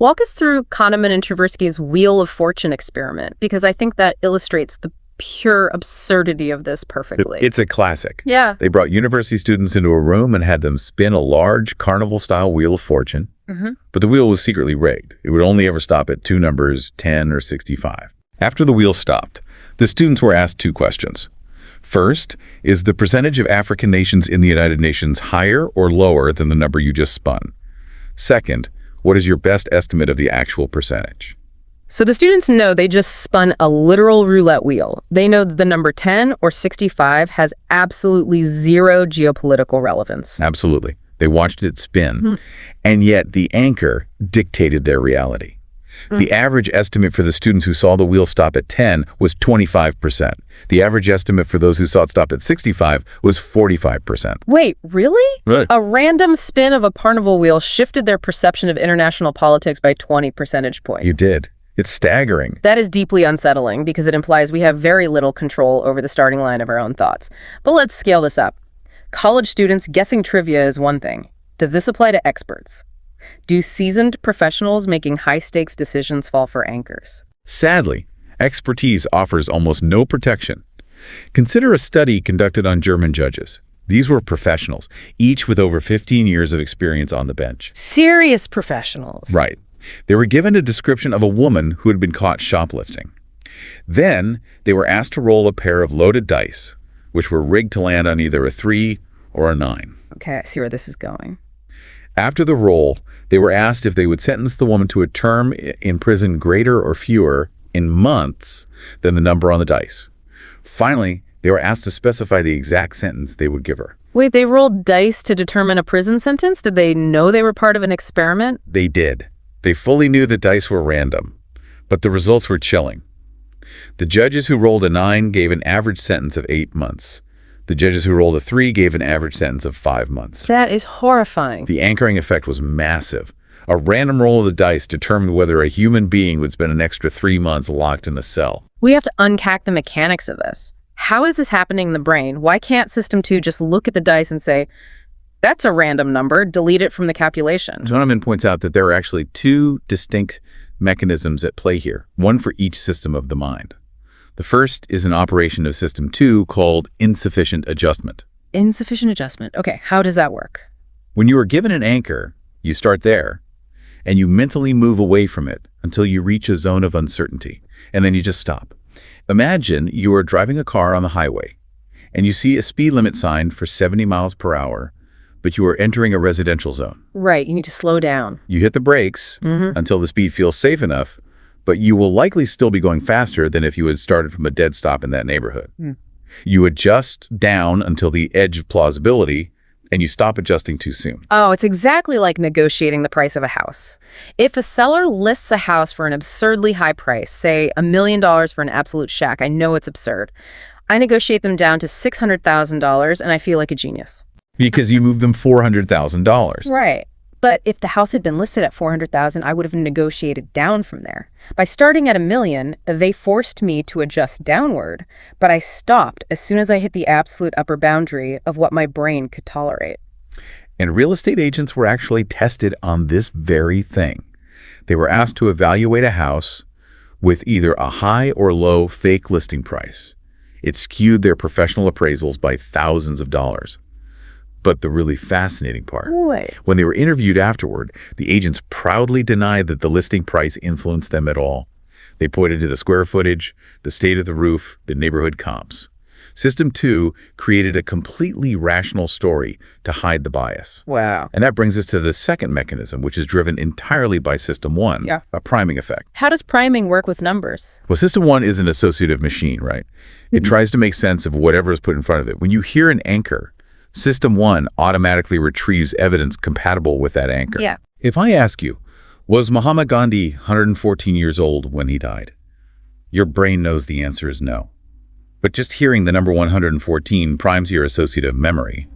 Walk us through Kahneman and Tversky's Wheel of Fortune experiment, because I think that illustrates the pure absurdity of this perfectly. It's a classic. Yeah. They brought university students into a room and had them spin a large carnival-style Wheel of Fortune. But the wheel was secretly rigged. It would only ever stop at two numbers, 10 or 65. After the wheel stopped, the students were asked two questions. First, is the percentage of African nations in the United Nations higher or lower than the number you just spun? Second, what is your best estimate of the actual percentage? So the students know they just spun a literal roulette wheel. They know that the number 10 or 65 has absolutely zero geopolitical relevance. Absolutely. They watched it spin, and yet the anchor dictated their reality. The average estimate for the students who saw the wheel stop at 10 was 25%. The average estimate for those who saw it stop at 65 was 45%. Wait, really? Right. A random spin of a carnival wheel shifted their perception of international politics by 20 percentage points. You did. It's staggering. That is deeply unsettling because it implies we have very little control over the starting line of our own thoughts. But let's scale this up. College students guessing trivia is one thing. Does this apply to experts? Do seasoned professionals making high-stakes decisions fall for anchors? Sadly, expertise offers almost no protection. Consider a study conducted on German judges. These were professionals, each with over 15 years of experience on the bench. Serious professionals. Right. They were given a description of a woman who had been caught shoplifting. Then they were asked to roll a pair of loaded dice, which were rigged to land on either a 3 or a 9. Okay, I see where this is going. After the roll, they were asked if they would sentence the woman to a term in prison greater or fewer in months than the number on the dice. Finally, they were asked to specify the exact sentence they would give her. Wait, they rolled dice to determine a prison sentence? Did they know they were part of an experiment? They did. They fully knew the dice were random, but the results were chilling. The judges who rolled a 9 gave an average sentence of 8 months. The judges who rolled a 3 gave an average sentence of 5 months. That is horrifying. The anchoring effect was massive. A random roll of the dice determined whether a human being would spend an extra 3 months locked in a cell. We have to unpack the mechanics of this. How is this happening in the brain? Why can't System 2 just look at the dice and say, that's a random number, delete it from the calculation? Kahneman points out that there are actually two distinct mechanisms at play here, one for each system of the mind. The first is an operation of System 2 called insufficient adjustment. Insufficient adjustment. Okay, how does that work? When you are given an anchor, you start there, and you mentally move away from it until you reach a zone of uncertainty, and then you just stop. Imagine you are driving a car on the highway, and you see a speed limit sign for 70 miles per hour, but you are entering a residential zone. Right, you need to slow down. You hit the brakes until the speed feels safe enough, but you will likely still be going faster than if you had started from a dead stop in that neighborhood. You adjust down until the edge of plausibility, and you stop adjusting too soon. Oh, it's exactly like negotiating the price of a house. If a seller lists a house for an absurdly high price, say $1 million for an absolute shack, I know it's absurd. I negotiate them down to $600,000 and I feel like a genius. Because you moved them $400,000. Right. But if the house had been listed at $400,000, I would have negotiated down from there. By starting at $1 million, they forced me to adjust downward, but I stopped as soon as I hit the absolute upper boundary of what my brain could tolerate. And real estate agents were actually tested on this very thing. They were asked to evaluate a house with either a high or low fake listing price. It skewed their professional appraisals by thousands of dollars. But the really fascinating part, when they were interviewed afterward, the agents proudly denied that the listing price influenced them at all. They pointed to the square footage, the state of the roof, the neighborhood comps. System 2 created a completely rational story to hide the bias. Wow. And that brings us to the second mechanism, which is driven entirely by System 1, a priming effect. How does priming work with numbers? Well, System 1 is an associative machine, right? It tries to make sense of whatever is put in front of it. When you hear an anchor, System 1 automatically retrieves evidence compatible with that anchor. Yeah. If I ask you, was Mahatma Gandhi 114 years old when he died? Your brain knows the answer is no. But just hearing the number 114 primes your associative memory.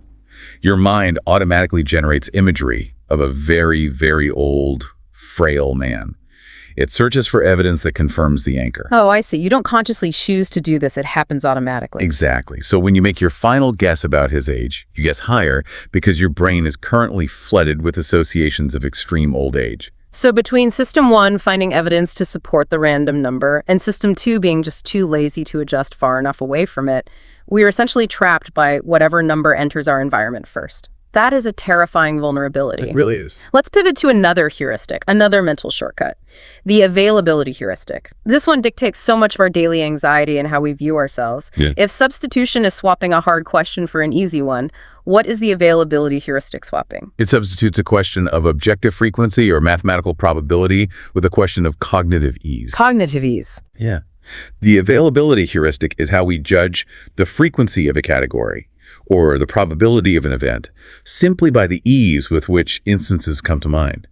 Your mind automatically generates imagery of a very, very old, frail man. It searches for evidence that confirms the anchor. Oh, I see. You don't consciously choose to do this. It happens automatically. Exactly. So when you make your final guess about his age, you guess higher because your brain is currently flooded with associations of extreme old age. So between System 1 finding evidence to support the random number and System 2 being just too lazy to adjust far enough away from it, we are essentially trapped by whatever number enters our environment first. That is a terrifying vulnerability. It really is. Let's pivot to another heuristic, another mental shortcut, the availability heuristic. This one dictates so much of our daily anxiety and how we view ourselves. Yeah. If substitution is swapping a hard question for an easy one, what is the availability heuristic swapping? It substitutes a question of objective frequency or mathematical probability with a question of cognitive ease. Cognitive ease. Yeah. The availability heuristic is how we judge the frequency of a category or the probability of an event simply by the ease with which instances come to mind.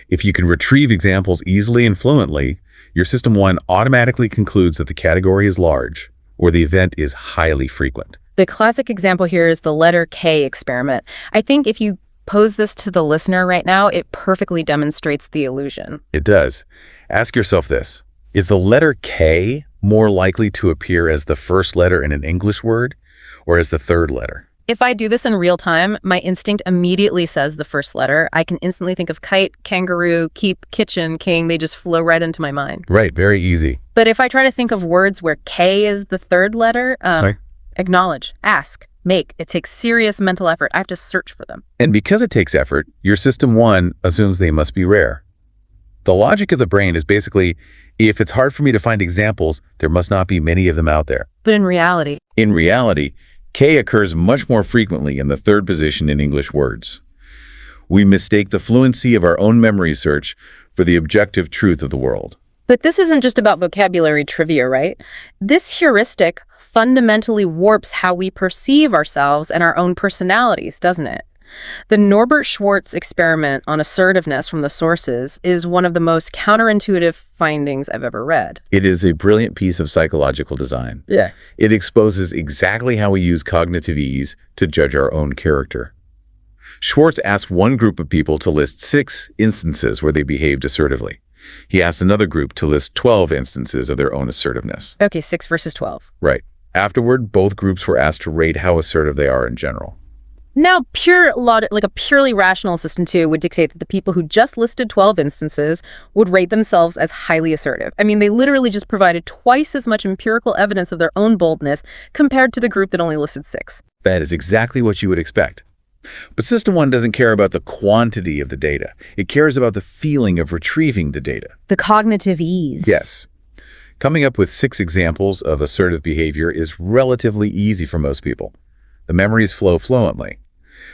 If you can retrieve examples easily and fluently, your System 1 automatically concludes that the category is large or the event is highly frequent. The classic example here is the letter K experiment. I think if you pose this to the listener right now, it perfectly demonstrates the illusion. It does. Ask yourself this. Is the letter K more likely to appear as the first letter in an English word or as the third letter? If I do this in real time, my instinct immediately says the first letter. I can instantly think of kite, kangaroo, keep, kitchen, king. They just flow right into my mind. Right, very easy. But if I try to think of words where K is the third letter, acknowledge, ask, make, it takes serious mental effort. I have to search for them. And because it takes effort, your System 1 assumes they must be rare. The logic of the brain is basically, if it's hard for me to find examples, there must not be many of them out there. But in reality, K occurs much more frequently in the third position in English words. We mistake the fluency of our own memory search for the objective truth of the world. But this isn't just about vocabulary trivia, right? This heuristic fundamentally warps how we perceive ourselves and our own personalities, doesn't it? The Norbert Schwartz experiment on assertiveness from the sources is one of the most counterintuitive findings I've ever read. It is a brilliant piece of psychological design. Yeah. It exposes exactly how we use cognitive ease to judge our own character. Schwartz asked one group of people to list 6 instances where they behaved assertively. He asked another group to list 12 instances of their own assertiveness. Okay, 6 versus 12. Right. Afterward, both groups were asked to rate how assertive they are in general. Now, a purely rational system 2 would dictate that the people who just listed 12 instances would rate themselves as highly assertive. I mean, they literally just provided twice as much empirical evidence of their own boldness compared to the group that only listed 6. That is exactly what you would expect. But System 1 doesn't care about the quantity of the data. It cares about the feeling of retrieving the data. The cognitive ease. Yes. Coming up with 6 examples of assertive behavior is relatively easy for most people. The memories flow fluently.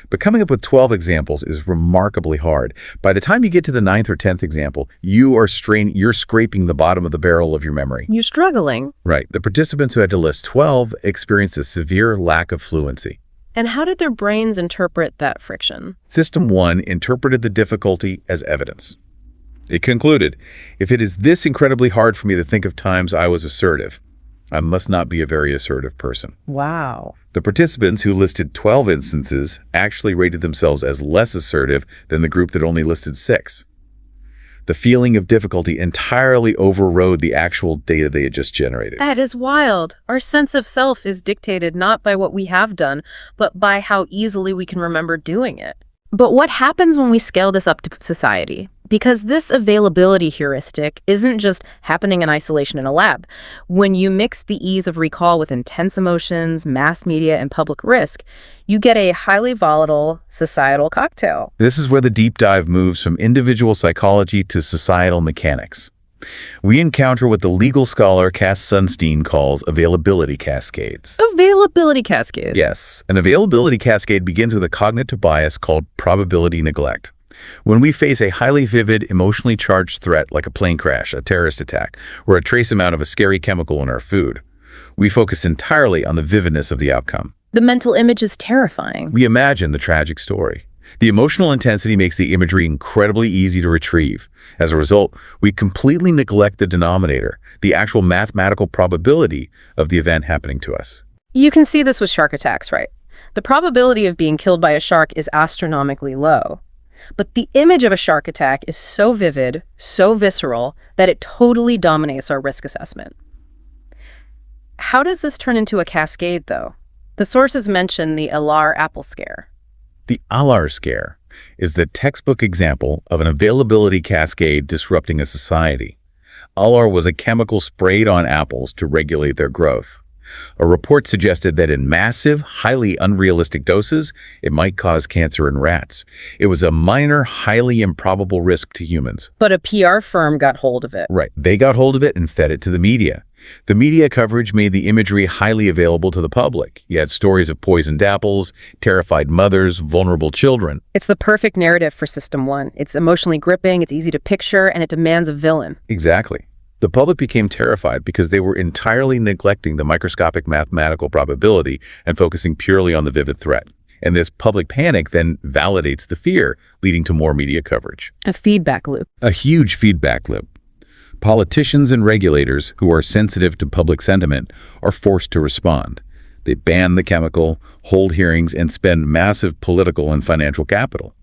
But coming up with 12 examples is remarkably hard. By the time you get to the 9th or 10th example, you're scraping the bottom of the barrel of your memory. You're struggling. Right. The participants who had to list 12 experienced a severe lack of fluency. And how did their brains interpret that friction? System 1 interpreted the difficulty as evidence. It concluded, if it is this incredibly hard for me to think of times I was assertive, I must not be a very assertive person. Wow. The participants who listed 12 instances actually rated themselves as less assertive than the group that only listed 6. The feeling of difficulty entirely overrode the actual data they had just generated. That is wild. Our sense of self is dictated not by what we have done, but by how easily we can remember doing it. But what happens when we scale this up to society? Because this availability heuristic isn't just happening in isolation in a lab. When you mix the ease of recall with intense emotions, mass media, and public risk, you get a highly volatile societal cocktail. This is where the deep dive moves from individual psychology to societal mechanics. We encounter what the legal scholar Cass Sunstein calls availability cascades. Availability cascade. Yes, an availability cascade begins with a cognitive bias called probability neglect. When we face a highly vivid, emotionally charged threat like a plane crash, a terrorist attack, or a trace amount of a scary chemical in our food, we focus entirely on the vividness of the outcome. The mental image is terrifying. We imagine the tragic story. The emotional intensity makes the imagery incredibly easy to retrieve. As a result, we completely neglect the denominator, the actual mathematical probability of the event happening to us. You can see this with shark attacks, right? The probability of being killed by a shark is astronomically low. But the image of a shark attack is so vivid, so visceral, that it totally dominates our risk assessment. How does this turn into a cascade, though? The sources mention the Alar apple scare. The Alar scare is the textbook example of an availability cascade disrupting a society. Alar was a chemical sprayed on apples to regulate their growth. A report suggested that in massive, highly unrealistic doses, it might cause cancer in rats. It was a minor, highly improbable risk to humans. But a PR firm got hold of it. Right. They got hold of it and fed it to the media. The media coverage made the imagery highly available to the public. You had stories of poisoned apples, terrified mothers, vulnerable children. It's the perfect narrative for System 1. It's emotionally gripping, it's easy to picture, and it demands a villain. Exactly. The public became terrified because they were entirely neglecting the microscopic mathematical probability and focusing purely on the vivid threat. And this public panic then validates the fear, leading to more media coverage. A feedback loop. A huge feedback loop. Politicians and regulators who are sensitive to public sentiment are forced to respond. They ban the chemical, hold hearings, and spend massive political and financial capital.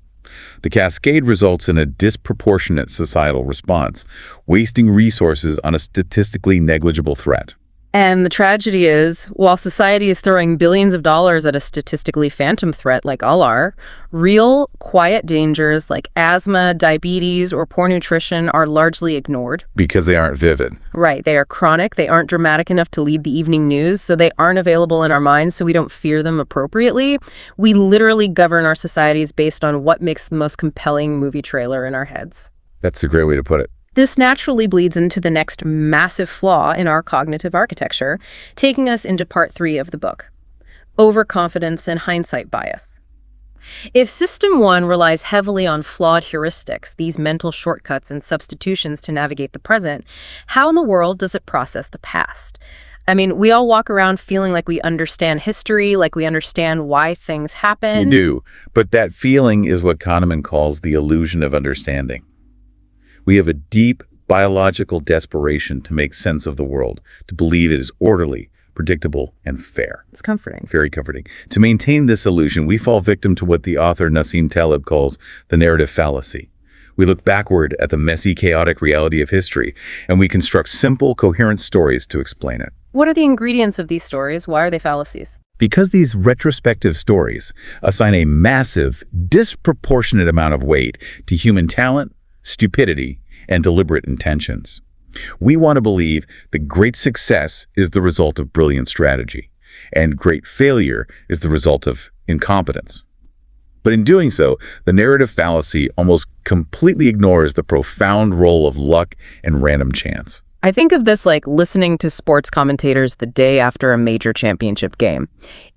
The cascade results in a disproportionate societal response, wasting resources on a statistically negligible threat. And the tragedy is, while society is throwing billions of dollars at a statistically phantom threat like Alar, real, quiet dangers like asthma, diabetes, or poor nutrition are largely ignored. Because they aren't vivid. Right. They are chronic. They aren't dramatic enough to lead the evening news, so they aren't available in our minds, so we don't fear them appropriately. We literally govern our societies based on what makes the most compelling movie trailer in our heads. That's a great way to put it. This naturally bleeds into the next massive flaw in our cognitive architecture, taking us into part 3 of the book, overconfidence and hindsight bias. If System 1 relies heavily on flawed heuristics, these mental shortcuts and substitutions to navigate the present, how in the world does it process the past? I mean, we all walk around feeling like we understand history, like we understand why things happen. We do, but that feeling is what Kahneman calls the illusion of understanding. We have a deep biological desperation to make sense of the world, to believe it is orderly, predictable, and fair. It's comforting. Very comforting. To maintain this illusion, we fall victim to what the author Nassim Taleb calls the narrative fallacy. We look backward at the messy, chaotic reality of history, and we construct simple, coherent stories to explain it. What are the ingredients of these stories? Why are they fallacies? Because these retrospective stories assign a massive, disproportionate amount of weight to human talent, stupidity, and deliberate intentions. We want to believe that great success is the result of brilliant strategy, and great failure is the result of incompetence. But in doing so, the narrative fallacy almost completely ignores the profound role of luck and random chance. I think of this like listening to sports commentators the day after a major championship game.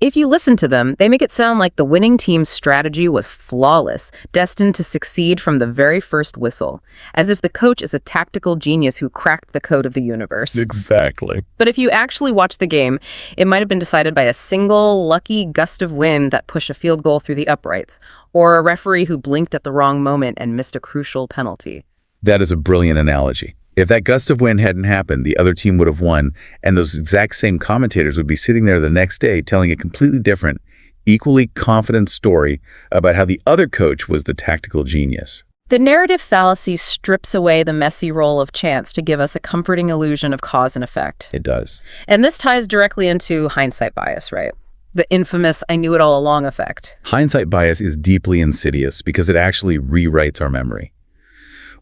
If you listen to them, they make it sound like the winning team's strategy was flawless, destined to succeed from the very first whistle, as if the coach is a tactical genius who cracked the code of the universe. Exactly. But if you actually watch the game, it might have been decided by a single lucky gust of wind that pushed a field goal through the uprights, or a referee who blinked at the wrong moment and missed a crucial penalty. That is a brilliant analogy. If that gust of wind hadn't happened, the other team would have won, and those exact same commentators would be sitting there the next day telling a completely different, equally confident story about how the other coach was the tactical genius. The narrative fallacy strips away the messy role of chance to give us a comforting illusion of cause and effect. It does. And this ties directly into hindsight bias, right? The infamous I knew it all along effect. Hindsight bias is deeply insidious because it actually rewrites our memory.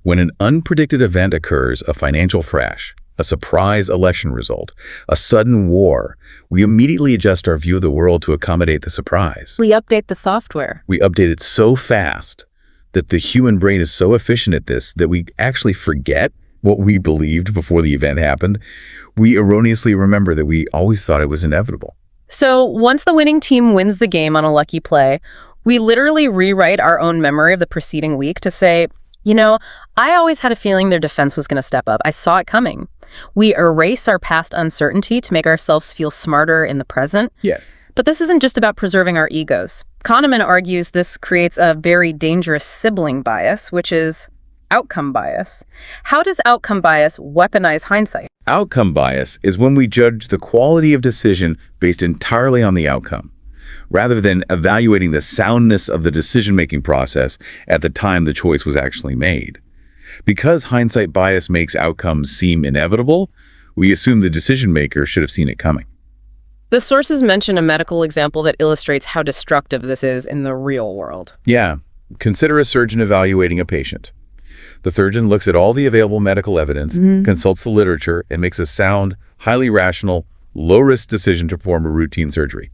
When an unpredicted event occurs, a financial crash, a surprise election result, a sudden war, we immediately adjust our view of the world to accommodate the surprise. We update the software. We update it so fast that the human brain is so efficient at this that we actually forget what we believed before the event happened. We erroneously remember that we always thought it was inevitable. So once the winning team wins the game on a lucky play, we literally rewrite our own memory of the preceding week to say, you know, I always had a feeling their defense was going to step up. I saw it coming. We erase our past uncertainty to make ourselves feel smarter in the present. Yeah. But this isn't just about preserving our egos. Kahneman argues this creates a very dangerous sibling bias, which is outcome bias. How does outcome bias weaponize hindsight? Outcome bias is when we judge the quality of decision based entirely on the outcome, rather than evaluating the soundness of the decision-making process at the time the choice was actually made. Because hindsight bias makes outcomes seem inevitable, we assume the decision-maker should have seen it coming. The sources mention a medical example that illustrates how destructive this is in the real world. Yeah, consider a surgeon evaluating a patient. The surgeon looks at all the available medical evidence, consults the literature, and makes a sound, highly rational, low-risk decision to perform a routine surgery.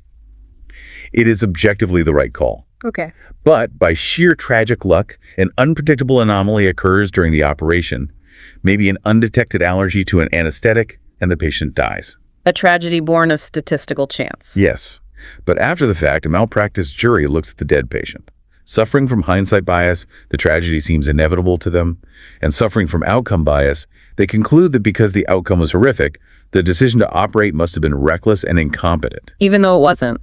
It is objectively the right call. Okay. But by sheer tragic luck, an unpredictable anomaly occurs during the operation, maybe an undetected allergy to an anesthetic, and the patient dies. A tragedy born of statistical chance. Yes, but after the fact, a malpractice jury looks at the dead patient. Suffering from hindsight bias, the tragedy seems inevitable to them, and suffering from outcome bias, they conclude that because the outcome was horrific, the decision to operate must have been reckless and incompetent. Even though it wasn't.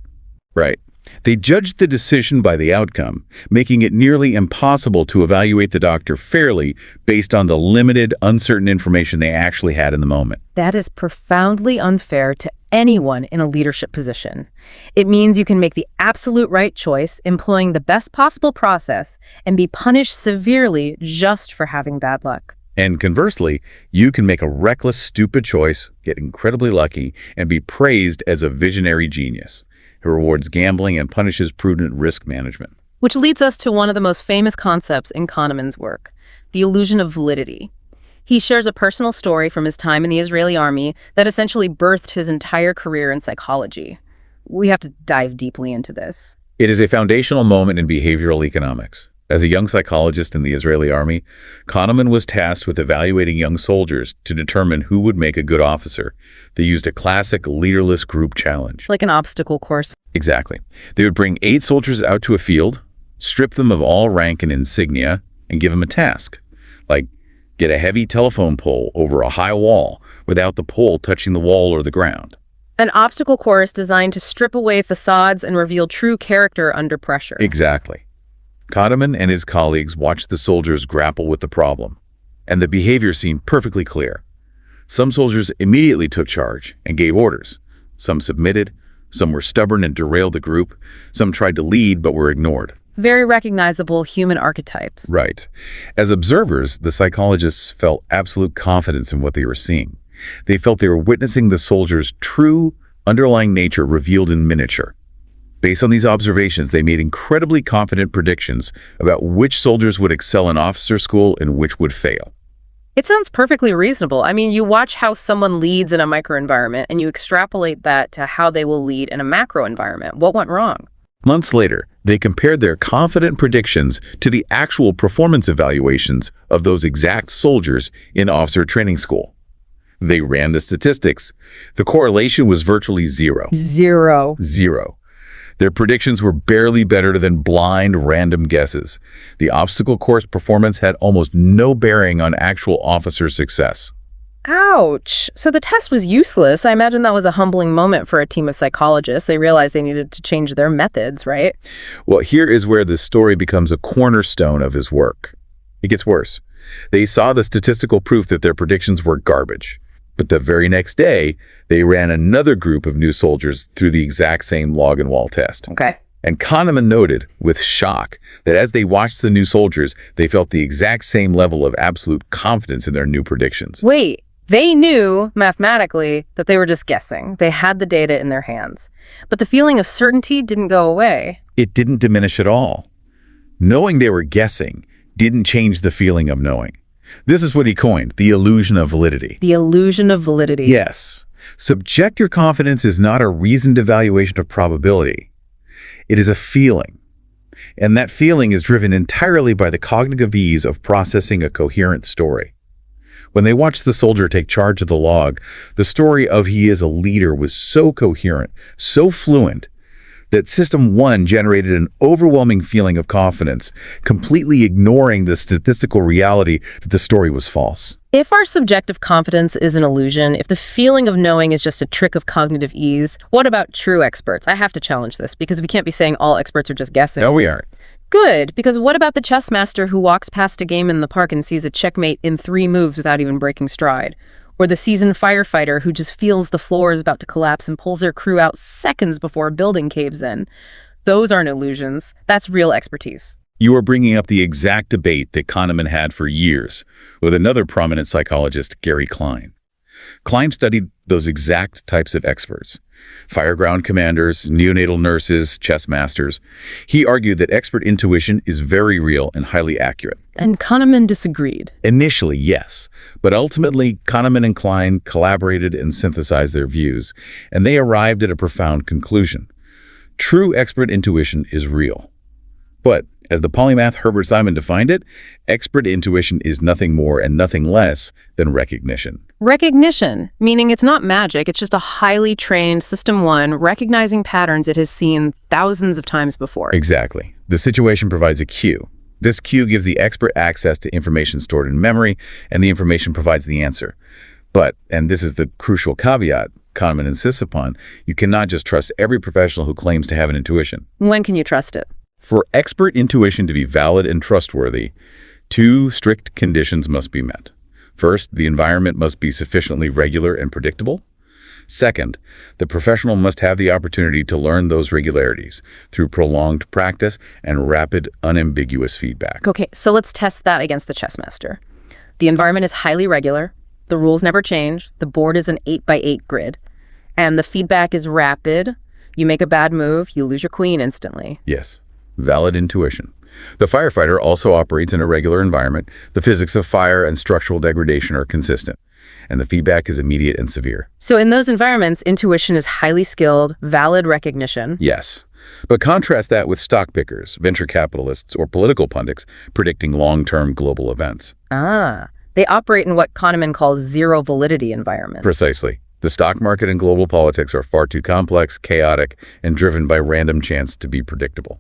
Right. They judged the decision by the outcome, making it nearly impossible to evaluate the doctor fairly based on the limited, uncertain information they actually had in the moment. That is profoundly unfair to anyone in a leadership position. It means you can make the absolute right choice, employing the best possible process, and be punished severely just for having bad luck. And conversely, you can make a reckless, stupid choice, get incredibly lucky, and be praised as a visionary genius who rewards gambling and punishes prudent risk management. Which leads us to one of the most famous concepts in Kahneman's work, the illusion of validity. He shares a personal story from his time in the Israeli army that essentially birthed his entire career in psychology. We have to dive deeply into this. It is a foundational moment in behavioral economics. As a young psychologist in the Israeli army, Kahneman was tasked with evaluating young soldiers to determine who would make a good officer. They used a classic leaderless group challenge. Like an obstacle course. Exactly. They would bring 8 soldiers out to a field, strip them of all rank and insignia, and give them a task, like get a heavy telephone pole over a high wall without the pole touching the wall or the ground. An obstacle course designed to strip away facades and reveal true character under pressure. Exactly. Kahneman and his colleagues watched the soldiers grapple with the problem, and the behavior seemed perfectly clear. Some soldiers immediately took charge and gave orders. Some submitted, some were stubborn and derailed the group, some tried to lead but were ignored. Very recognizable human archetypes. Right. As observers, the psychologists felt absolute confidence in what they were seeing. They felt they were witnessing the soldiers' true, underlying nature revealed in miniature. Based on these observations, they made incredibly confident predictions about which soldiers would excel in officer school and which would fail. It sounds perfectly reasonable. I mean, you watch how someone leads in a microenvironment and you extrapolate that to how they will lead in a macro environment. What went wrong? Months later, they compared their confident predictions to the actual performance evaluations of those exact soldiers in officer training school. They ran the statistics. The correlation was virtually zero. Zero. Their predictions were barely better than blind, random guesses. The obstacle course performance had almost no bearing on actual officer success. Ouch. So the test was useless. I imagine that was a humbling moment for a team of psychologists. They realized they needed to change their methods, right? Well, here is where this story becomes a cornerstone of his work. It gets worse. They saw the statistical proof that their predictions were garbage. But the very next day, they ran another group of new soldiers through the exact same log and wall test. Okay. And Kahneman noted, with shock, that as they watched the new soldiers, they felt the exact same level of absolute confidence in their new predictions. Wait, they knew, mathematically, that they were just guessing. They had the data in their hands. But the feeling of certainty didn't go away. It didn't diminish at all. Knowing they were guessing didn't change the feeling of knowing. This is what he coined, the illusion of validity. The illusion of validity. Yes. Subjective confidence is not a reasoned evaluation of probability. It is a feeling. And that feeling is driven entirely by the cognitive ease of processing a coherent story. When they watched the soldier take charge of the log, the story of he is a leader was so coherent, so fluent, that System 1 generated an overwhelming feeling of confidence, completely ignoring the statistical reality that the story was false. If our subjective confidence is an illusion, if the feeling of knowing is just a trick of cognitive ease, what about true experts? I have to challenge this because we can't be saying all experts are just guessing. No, we aren't. Good, because what about the chess master who walks past a game in the park and sees a checkmate in 3 moves without even breaking stride? Or the seasoned firefighter who just feels the floor is about to collapse and pulls their crew out seconds before a building caves in? Those aren't illusions. That's real expertise. You are bringing up the exact debate that Kahneman had for years with another prominent psychologist, Gary Klein. Klein studied those exact types of experts: fireground commanders, neonatal nurses, chess masters. He argued that expert intuition is very real and highly accurate. And Kahneman disagreed. Initially, yes, but ultimately, Kahneman and Klein collaborated and synthesized their views, and they arrived at a profound conclusion. True expert intuition is real. But, as the polymath Herbert Simon defined it, expert intuition is nothing more and nothing less than recognition. Recognition, meaning it's not magic, it's just a highly trained System 1 recognizing patterns it has seen thousands of times before. Exactly. The situation provides a cue. This cue gives the expert access to information stored in memory, and the information provides the answer. But, and this is the crucial caveat Kahneman insists upon, you cannot just trust every professional who claims to have an intuition. When can you trust it? For expert intuition to be valid and trustworthy, 2 strict conditions must be met. First, the environment must be sufficiently regular and predictable. Second, the professional must have the opportunity to learn those regularities through prolonged practice and rapid, unambiguous feedback. Okay, so let's test that against the chess master. The environment is highly regular, the rules never change, the board is an 8x8 grid, and the feedback is rapid. You make a bad move, you lose your queen instantly. Yes. Valid intuition. The firefighter also operates in a regular environment. The physics of fire and structural degradation are consistent, and the feedback is immediate and severe. So in those environments, intuition is highly skilled, valid recognition. Yes. But contrast that with stock pickers, venture capitalists, or political pundits predicting long-term global events. They operate in what Kahneman calls zero validity environments. Precisely. The stock market and global politics are far too complex, chaotic, and driven by random chance to be predictable.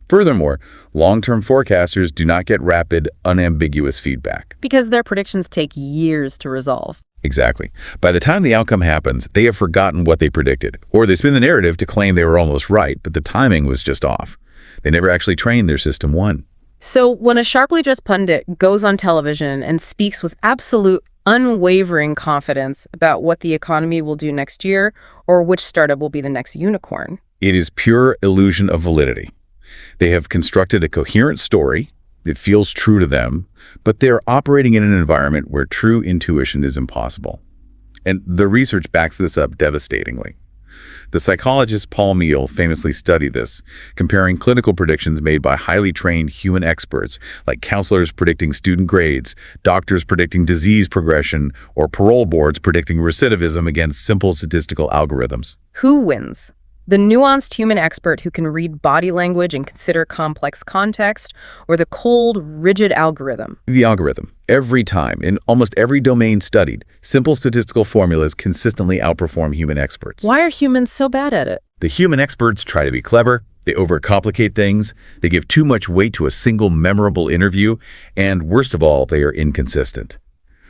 Furthermore, long-term forecasters do not get rapid, unambiguous feedback. Because their predictions take years to resolve. Exactly. By the time the outcome happens, they have forgotten what they predicted, or they spin the narrative to claim they were almost right, but the timing was just off. They never actually trained their System 1. So when a sharply dressed pundit goes on television and speaks with absolute, unwavering confidence about what the economy will do next year or which startup will be the next unicorn, it is pure illusion of validity. They have constructed a coherent story that feels true to them, but they're operating in an environment where true intuition is impossible. And the research backs this up devastatingly. The psychologist Paul Meehl famously studied this, comparing clinical predictions made by highly trained human experts, like counselors predicting student grades, doctors predicting disease progression, or parole boards predicting recidivism against simple statistical algorithms. Who wins? The nuanced human expert who can read body language and consider complex context, or the cold, rigid algorithm? The algorithm. Every time, in almost every domain studied, simple statistical formulas consistently outperform human experts. Why are humans so bad at it? The human experts try to be clever, they overcomplicate things, they give too much weight to a single memorable interview, and worst of all, they are inconsistent.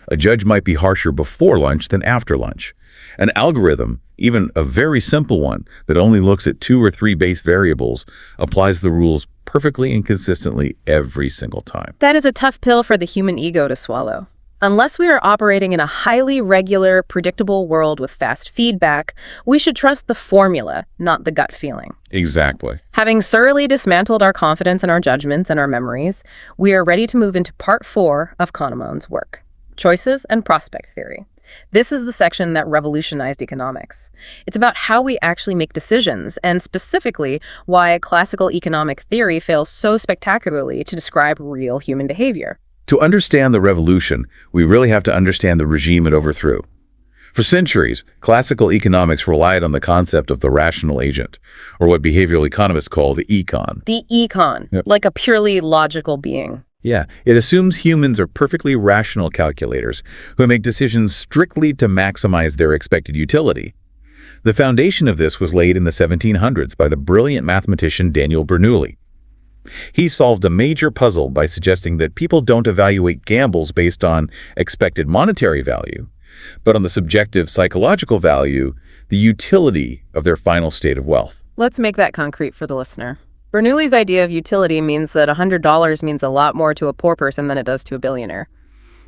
A judge might be harsher before lunch than after lunch. An algorithm, even a very simple one that only looks at 2 or 3 base variables, applies the rules perfectly and consistently every single time. That is a tough pill for the human ego to swallow. Unless we are operating in a highly regular, predictable world with fast feedback, we should trust the formula, not the gut feeling. Exactly. Having thoroughly dismantled our confidence in our judgments and our memories, we are ready to move into part 4 of Kahneman's work, Choices and Prospect Theory. This is the section that revolutionized economics. It's about how we actually make decisions, and specifically why classical economic theory fails so spectacularly to describe real human behavior. To understand the revolution, we really have to understand the regime it overthrew. For centuries, classical economics relied on the concept of the rational agent, or what behavioral economists call the econ. The econ, like a purely logical being. Yeah, it assumes humans are perfectly rational calculators who make decisions strictly to maximize their expected utility. The foundation of this was laid in the 1700s by the brilliant mathematician Daniel Bernoulli. He solved a major puzzle by suggesting that people don't evaluate gambles based on expected monetary value, but on the subjective psychological value, the utility of their final state of wealth. Let's make that concrete for the listener. Bernoulli's idea of utility means that $100 means a lot more to a poor person than it does to a billionaire.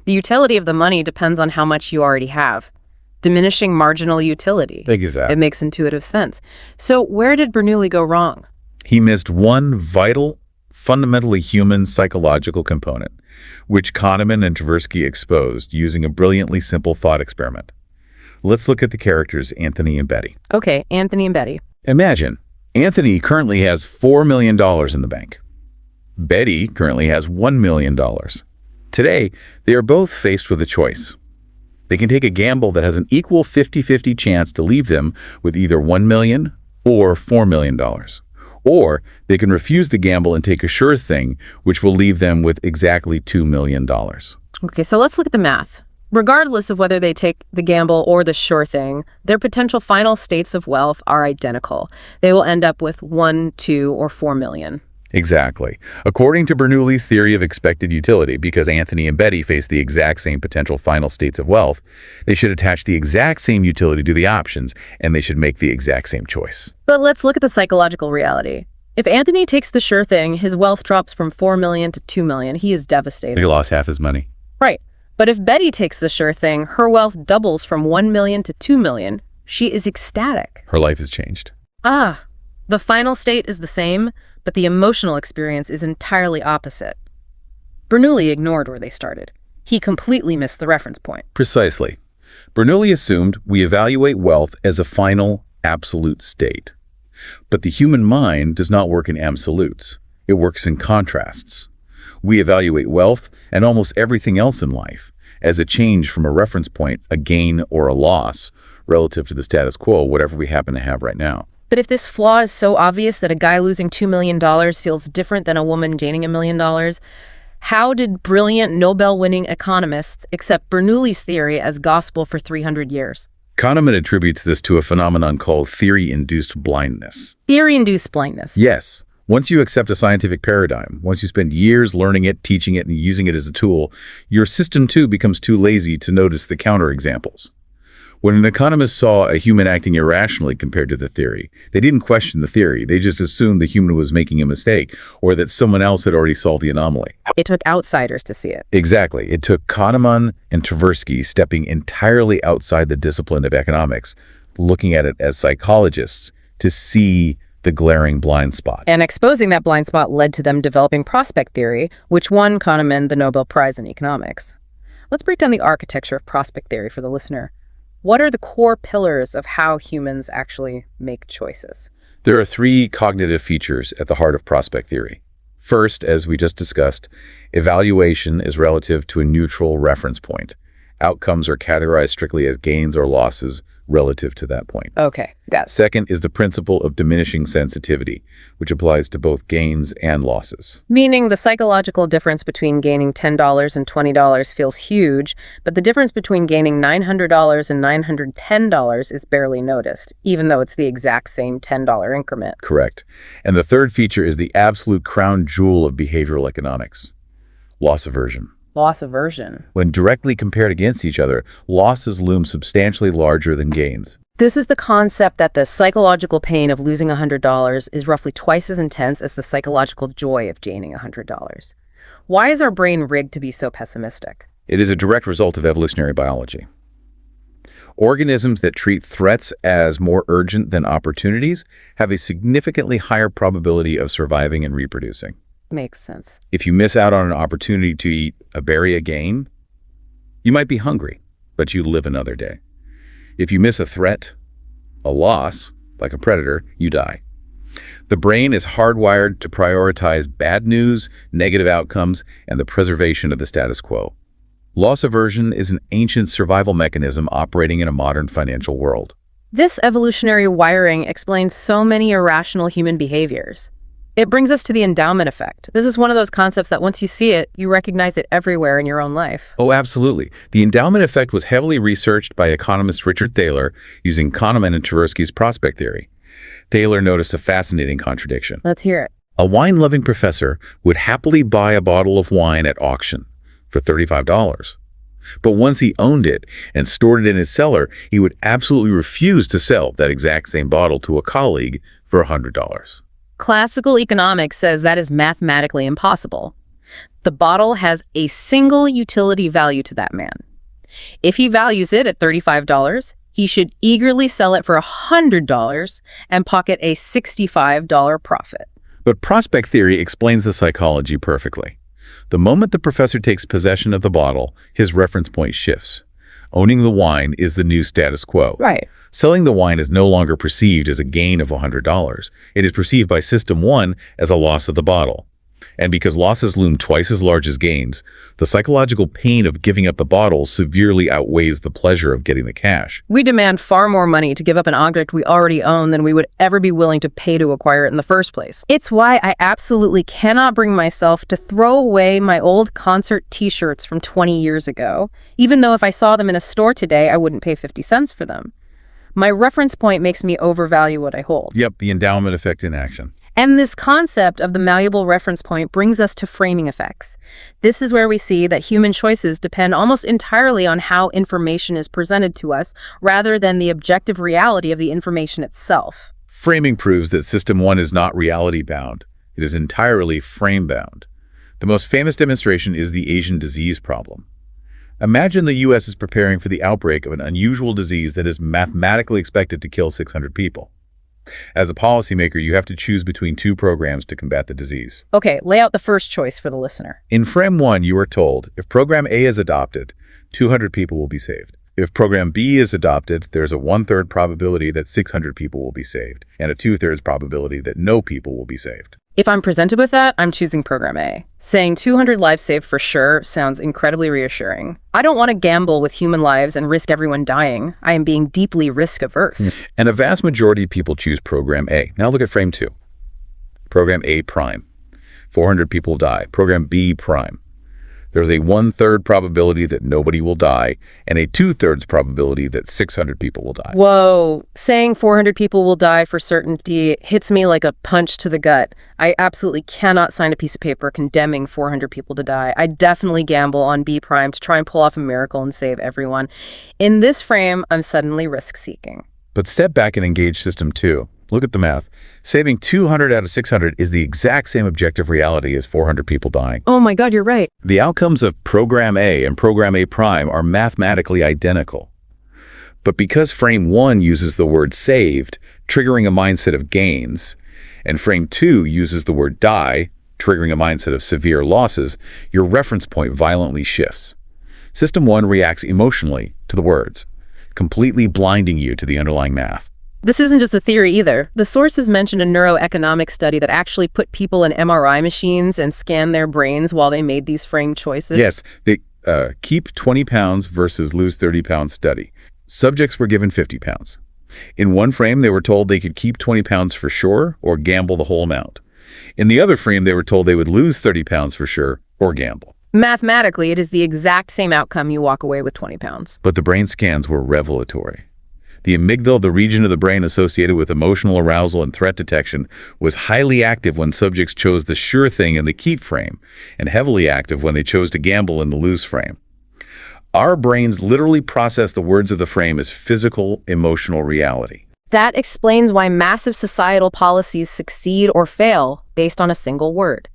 The utility of the money depends on how much you already have. Diminishing marginal utility. Exactly. It makes intuitive sense. So where did Bernoulli go wrong? He missed one vital, fundamentally human psychological component, which Kahneman and Tversky exposed using a brilliantly simple thought experiment. Let's look at the characters Anthony and Betty. Okay, Anthony and Betty. Imagine, Anthony currently has $4 million in the bank. Betty currently has $1 million. Today, they are both faced with a choice. They can take a gamble that has an equal 50-50 chance to leave them with either $1 million or $4 million. Or they can refuse the gamble and take a sure thing, which will leave them with exactly $2 million. Okay, so let's look at the math. Regardless of whether they take the gamble or the sure thing, their potential final states of wealth are identical. They will end up with 1, 2, or 4 million. Exactly. According to Bernoulli's theory of expected utility, because Anthony and Betty face the exact same potential final states of wealth, they should attach the exact same utility to the options, and they should make the exact same choice. But let's look at the psychological reality. If Anthony takes the sure thing, his wealth drops from 4 million to 2 million. He is devastated. He lost half his money. Right. But if Betty takes the sure thing, her wealth doubles from 1 million to 2 million. She is ecstatic. Her life has changed. The final state is the same, but the emotional experience is entirely opposite. Bernoulli ignored where they started. He completely missed the reference point. Precisely. Bernoulli assumed we evaluate wealth as a final, absolute state. But the human mind does not work in absolutes. It works in contrasts. We evaluate wealth and almost everything else in life as a change from a reference point, a gain or a loss, relative to the status quo, whatever we happen to have right now. But if this flaw is so obvious that a guy losing $2 million feels different than a woman gaining $1 million, how did brilliant Nobel-winning economists accept Bernoulli's theory as gospel for 300 years? Kahneman attributes this to a phenomenon called theory-induced blindness. Theory-induced blindness. Yes. Once you accept a scientific paradigm, once you spend years learning it, teaching it, and using it as a tool, your system too becomes too lazy to notice the counterexamples. When an economist saw a human acting irrationally compared to the theory, they didn't question the theory. They just assumed the human was making a mistake or that someone else had already solved the anomaly. It took outsiders to see it. Exactly. It took Kahneman and Tversky stepping entirely outside the discipline of economics, looking at it as psychologists, to see the glaring blind spot. And exposing that blind spot led to them developing prospect theory, which won Kahneman the Nobel Prize in economics. Let's break down the architecture of prospect theory for the listener. What are the core pillars of how humans actually make choices? There are three cognitive features at the heart of prospect theory. First, as we just discussed, evaluation is relative to a neutral reference point. Outcomes are categorized strictly as gains or losses relative to that point. Okay, got it. Second is the principle of diminishing sensitivity, which applies to both gains and losses. Meaning the psychological difference between gaining $10 and $20 feels huge, but the difference between gaining $900 and $910 is barely noticed, even though it's the exact same $10 increment. Correct. And the third feature is the absolute crown jewel of behavioral economics: loss aversion. Loss aversion. When directly compared against each other, losses loom substantially larger than gains. This is the concept that the psychological pain of losing $100 is roughly twice as intense as the psychological joy of gaining $100. Why is our brain rigged to be so pessimistic? It is a direct result of evolutionary biology. Organisms that treat threats as more urgent than opportunities have a significantly higher probability of surviving and reproducing. Makes sense. If you miss out on an opportunity to eat a berry a game, you might be hungry, but you live another day. If you miss a threat, a loss, like a predator, you die. The brain is hardwired to prioritize bad news, negative outcomes, and the preservation of the status quo. Loss aversion is an ancient survival mechanism operating in a modern financial world. This evolutionary wiring explains so many irrational human behaviors. It brings us to the endowment effect. This is one of those concepts that once you see it, you recognize it everywhere in your own life. Oh, absolutely. The endowment effect was heavily researched by economist Richard Thaler using Kahneman and Tversky's prospect theory. Thaler noticed a fascinating contradiction. Let's hear it. A wine-loving professor would happily buy a bottle of wine at auction for $35. But once he owned it and stored it in his cellar, he would absolutely refuse to sell that exact same bottle to a colleague for $100. Classical economics says that is mathematically impossible. The bottle has a single utility value to that man. If he values it at $35, he should eagerly sell it for $100 and pocket a $65 profit. But prospect theory explains the psychology perfectly. The moment the professor takes possession of the bottle, his reference point shifts. Owning the wine is the new status quo. Right. Selling the wine is no longer perceived as a gain of $100. It is perceived by System 1 as a loss of the bottle. And because losses loom twice as large as gains, the psychological pain of giving up the bottle severely outweighs the pleasure of getting the cash. We demand far more money to give up an object we already own than we would ever be willing to pay to acquire it in the first place. It's why I absolutely cannot bring myself to throw away my old concert t-shirts from 20 years ago, even though if I saw them in a store today, I wouldn't pay 50 cents for them. My reference point makes me overvalue what I hold. Yep, the endowment effect in action. And this concept of the malleable reference point brings us to framing effects. This is where we see that human choices depend almost entirely on how information is presented to us, rather than the objective reality of the information itself. Framing proves that System 1 is not reality-bound. It is entirely frame-bound. The most famous demonstration is the Asian disease problem. Imagine the U.S. is preparing for the outbreak of an unusual disease that is mathematically expected to kill 600 people. As a policymaker, you have to choose between two programs to combat the disease. Okay, lay out the first choice for the listener. In Frame 1, you are told, if Program A is adopted, 200 people will be saved. If Program B is adopted, there's a 1/3 probability that 600 people will be saved, and a 2/3 probability that no people will be saved. If I'm presented with that, I'm choosing Program A. Saying 200 lives saved for sure sounds incredibly reassuring. I don't want to gamble with human lives and risk everyone dying. I am being deeply risk-averse. And a vast majority of people choose Program A. Now look at Frame 2. Program A prime. 400 people die. Program B prime. There's a 1/3 probability that nobody will die and a 2/3 probability that 600 people will die. Whoa, saying 400 people will die for certainty hits me like a punch to the gut. I absolutely cannot sign a piece of paper condemning 400 people to die. I definitely gamble on B prime to try and pull off a miracle and save everyone. In this frame, I'm suddenly risk-seeking. But step back and engage System 2. Look at the math. Saving 200 out of 600 is the exact same objective reality as 400 people dying. Oh my God, you're right. The outcomes of Program A and Program A prime are mathematically identical. But because Frame 1 uses the word saved, triggering a mindset of gains, and Frame 2 uses the word die, triggering a mindset of severe losses, your reference point violently shifts. System 1 reacts emotionally to the words, completely blinding you to the underlying math. This isn't just a theory either. The sources mentioned a neuroeconomic study that actually put people in MRI machines and scanned their brains while they made these framed choices. Yes, the keep 20 pounds versus lose 30 pounds study. Subjects were given 50 pounds. In one frame, they were told they could keep 20 pounds for sure or gamble the whole amount. In the other frame, they were told they would lose 30 pounds for sure or gamble. Mathematically, it is the exact same outcome you walk away with 20 pounds. But the brain scans were revelatory. The amygdala, the region of the brain associated with emotional arousal and threat detection, was highly active when subjects chose the sure thing in the keep frame, and heavily active when they chose to gamble in the lose frame. Our brains literally process the words of the frame as physical, emotional reality. That explains why massive societal policies succeed or fail based on a single word.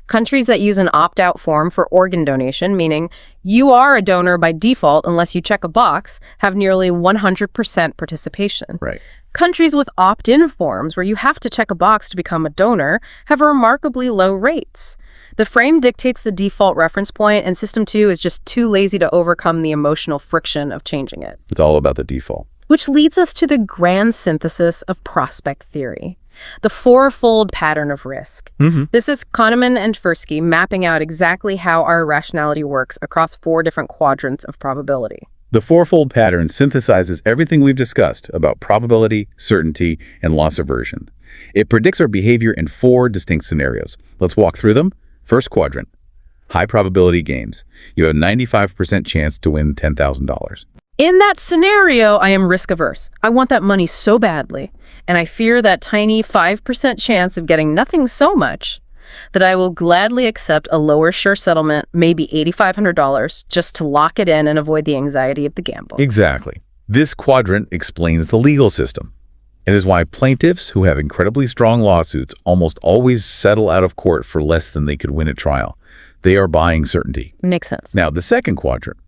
Countries that use an opt-out form for organ donation, meaning you are a donor by default unless you check a box, have nearly 100% participation. Right. Countries with opt-in forms, where you have to check a box to become a donor, have remarkably low rates. The frame dictates the default reference point, and System 2 is just too lazy to overcome the emotional friction of changing it. It's all about the default. Which leads us to the grand synthesis of prospect theory, the fourfold pattern of risk. This is Kahneman and Tversky mapping out exactly how our irrationality works across 4 different quadrants of probability. The fourfold pattern synthesizes everything we've discussed about probability, certainty, and loss aversion. It predicts our behavior in 4 distinct scenarios. Let's walk through them. First quadrant, high probability games. You have a 95% chance to win $10,000. In that scenario, I am risk averse. I want that money so badly, and I fear that tiny 5% chance of getting nothing so much that I will gladly accept a lower sure settlement, maybe $8,500, just to lock it in and avoid the anxiety of the gamble. Exactly. This quadrant explains the legal system. It is why plaintiffs who have incredibly strong lawsuits almost always settle out of court for less than they could win at trial. They are buying certainty. Makes sense. Now, the second quadrant,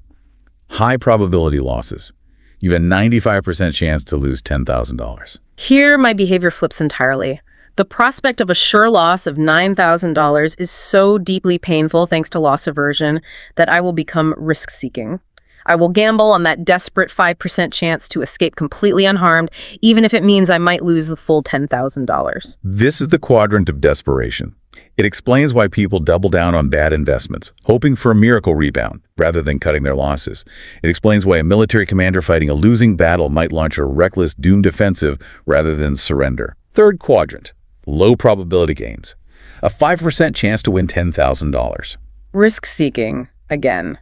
high probability losses. You have a 95% chance to lose $10,000. Here, my behavior flips entirely. The prospect of a sure loss of $9,000 is so deeply painful thanks to loss aversion that I will become risk-seeking. I will gamble on that desperate 5% chance to escape completely unharmed, even if it means I might lose the full $10,000. This is the quadrant of desperation. It explains why people double down on bad investments, hoping for a miracle rebound rather than cutting their losses. It explains why a military commander fighting a losing battle might launch a reckless, doomed offensive rather than surrender. Third quadrant, low probability games. A 5% chance to win $10,000. Risk-seeking, again.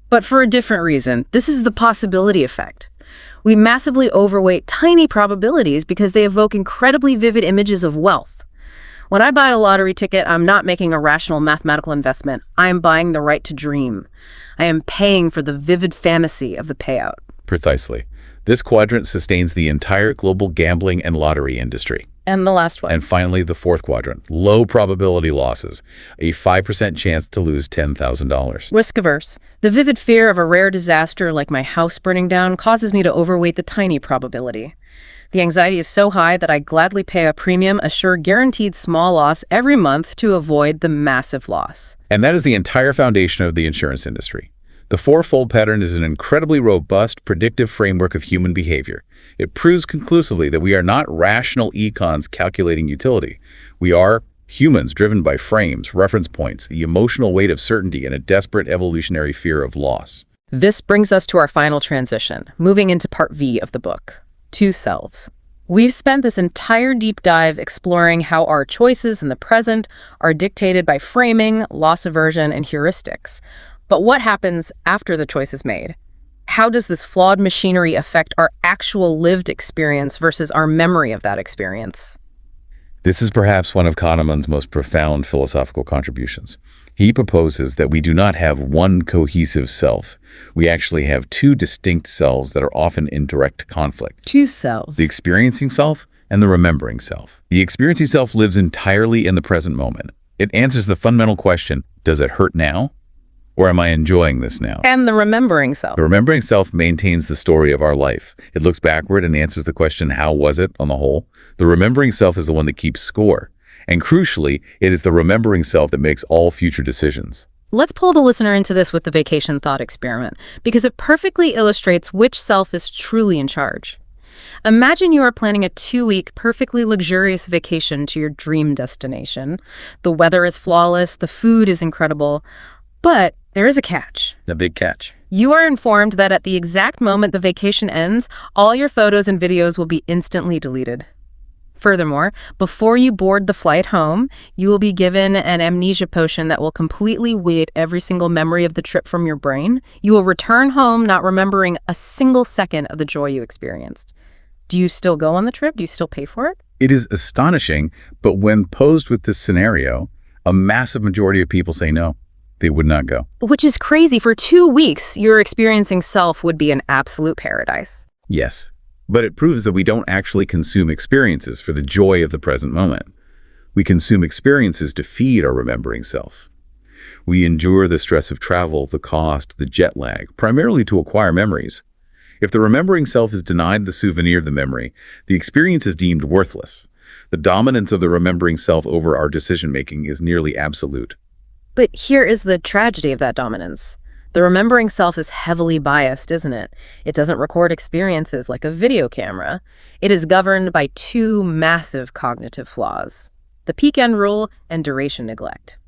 But for a different reason. This is the possibility effect. We massively overweight tiny probabilities because they evoke incredibly vivid images of wealth. When I buy a lottery ticket, I'm not making a rational mathematical investment. I am buying the right to dream. I am paying for the vivid fantasy of the payout. Precisely. This quadrant sustains the entire global gambling and lottery industry. And the last one. And finally, the fourth quadrant, low probability losses, a 5% chance to lose $10,000. Risk averse. The vivid fear of a rare disaster like my house burning down causes me to overweight the tiny probability. The anxiety is so high that I gladly pay a premium, a sure guaranteed small loss every month to avoid the massive loss. And that is the entire foundation of the insurance industry. The fourfold pattern is an incredibly robust, predictive framework of human behavior. It proves conclusively that we are not rational econs calculating utility. We are humans driven by frames, reference points, the emotional weight of certainty, and a desperate evolutionary fear of loss. This brings us to our final transition, moving into part V of the book. 2 selves. We've spent this entire deep dive exploring how our choices in the present are dictated by framing, loss aversion, and heuristics. But what happens after the choice is made? How does this flawed machinery affect our actual lived experience versus our memory of that experience? This is perhaps one of Kahneman's most profound philosophical contributions. He proposes that we do not have one cohesive self. We actually have 2 distinct selves that are often in direct conflict. 2 selves. The experiencing self and the remembering self. The experiencing self lives entirely in the present moment. It answers the fundamental question, does it hurt now? Or am I enjoying this now? And the remembering self. The remembering self maintains the story of our life. It looks backward and answers the question, how was it on the whole? The remembering self is the one that keeps score. And crucially, it is the remembering self that makes all future decisions. Let's pull the listener into this with the vacation thought experiment, because it perfectly illustrates which self is truly in charge. Imagine you are planning a 2-week, perfectly luxurious vacation to your dream destination. The weather is flawless, the food is incredible, but there is a catch. The big catch. You are informed that at the exact moment the vacation ends, all your photos and videos will be instantly deleted. Furthermore, before you board the flight home, you will be given an amnesia potion that will completely wipe every single memory of the trip from your brain. You will return home not remembering a single second of the joy you experienced. Do you still go on the trip? Do you still pay for it? It is astonishing, but when posed with this scenario, a massive majority of people say no. They would not go. Which is crazy. For 2 weeks, your experiencing self would be an absolute paradise. Yes, but it proves that we don't actually consume experiences for the joy of the present moment. We consume experiences to feed our remembering self. We endure the stress of travel, the cost, the jet lag, primarily to acquire memories. If the remembering self is denied the souvenir of the memory, the experience is deemed worthless. The dominance of the remembering self over our decision-making is nearly absolute. But here is the tragedy of that dominance. The remembering self is heavily biased, isn't it? It doesn't record experiences like a video camera. It is governed by 2 massive cognitive flaws: the peak end rule and duration neglect.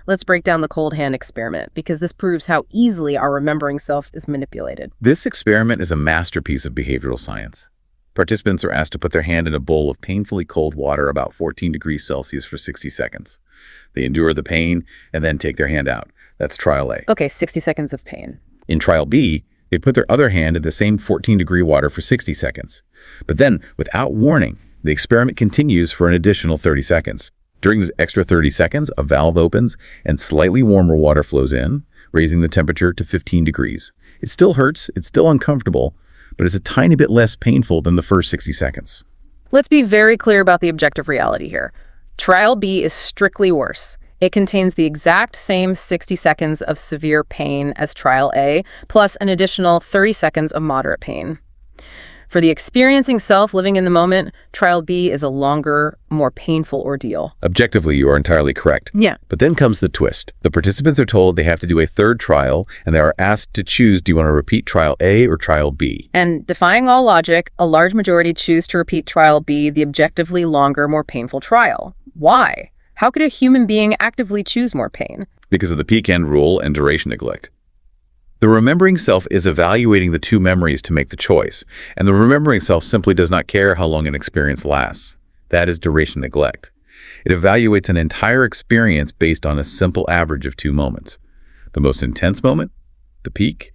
Let's break down the cold hand experiment, because this proves how easily our remembering self is manipulated. This experiment is a masterpiece of behavioral science. Participants are asked to put their hand in a bowl of painfully cold water about 14 degrees Celsius for 60 seconds. They endure the pain and then take their hand out. That's trial A. Okay, 60 seconds of pain. In trial B, they put their other hand in the same 14-degree water for 60 seconds. But then, without warning, the experiment continues for an additional 30 seconds. During this extra 30 seconds, a valve opens and slightly warmer water flows in, raising the temperature to 15 degrees. It still hurts, it's still uncomfortable, but it's a tiny bit less painful than the first 60 seconds. Let's be very clear about the objective reality here. Trial B is strictly worse. It contains the exact same 60 seconds of severe pain as Trial A, plus an additional 30 seconds of moderate pain. For the experiencing self living in the moment, Trial B is a longer, more painful ordeal. Objectively, you are entirely correct. Yeah. But then comes the twist. The participants are told they have to do a third trial, and they are asked to choose, do you want to repeat Trial A or Trial B? And defying all logic, a large majority choose to repeat Trial B, the objectively longer, more painful trial. Why? How could a human being actively choose more pain? Because of the peak end rule and duration neglect. The remembering self is evaluating the two memories to make the choice, and the remembering self simply does not care how long an experience lasts. That is duration neglect. It evaluates an entire experience based on a simple average of two moments. The most intense moment, the peak,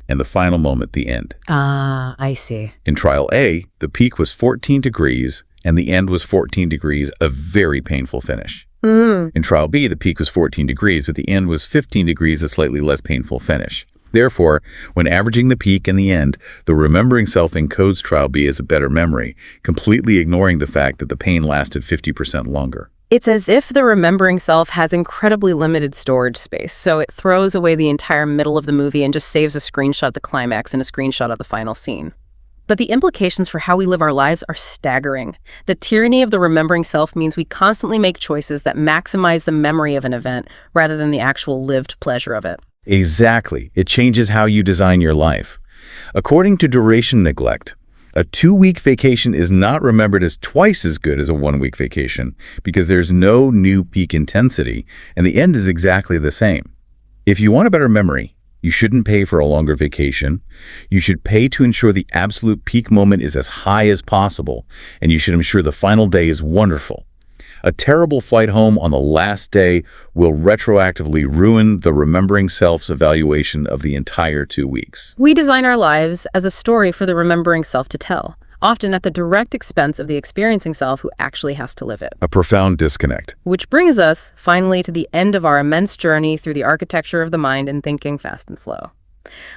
and the final moment, the end. Ah, I see. In Trial A, the peak was 14 degrees, and the end was 14 degrees, a very painful finish. In Trial B, the peak was 14 degrees, but the end was 15 degrees, a slightly less painful finish. Therefore, when averaging the peak and the end, the remembering self encodes Trial B as a better memory, completely ignoring the fact that the pain lasted 50% longer. It's as if the remembering self has incredibly limited storage space, so it throws away the entire middle of the movie and just saves a screenshot of the climax and a screenshot of the final scene. But the implications for how we live our lives are staggering. The tyranny of the remembering self means we constantly make choices that maximize the memory of an event rather than the actual lived pleasure of it. Exactly. It changes how you design your life. According to duration neglect, a 2-week vacation is not remembered as twice as good as a 1-week vacation because there's no new peak intensity, and the end is exactly the same. If you want a better memory, you shouldn't pay for a longer vacation. You should pay to ensure the absolute peak moment is as high as possible, and you should ensure the final day is wonderful. A terrible flight home on the last day will retroactively ruin the remembering self's evaluation of the entire 2 weeks. We design our lives as a story for the remembering self to tell, often at the direct expense of the experiencing self who actually has to live it. A profound disconnect. Which brings us, finally, to the end of our immense journey through the architecture of the mind and thinking fast and slow.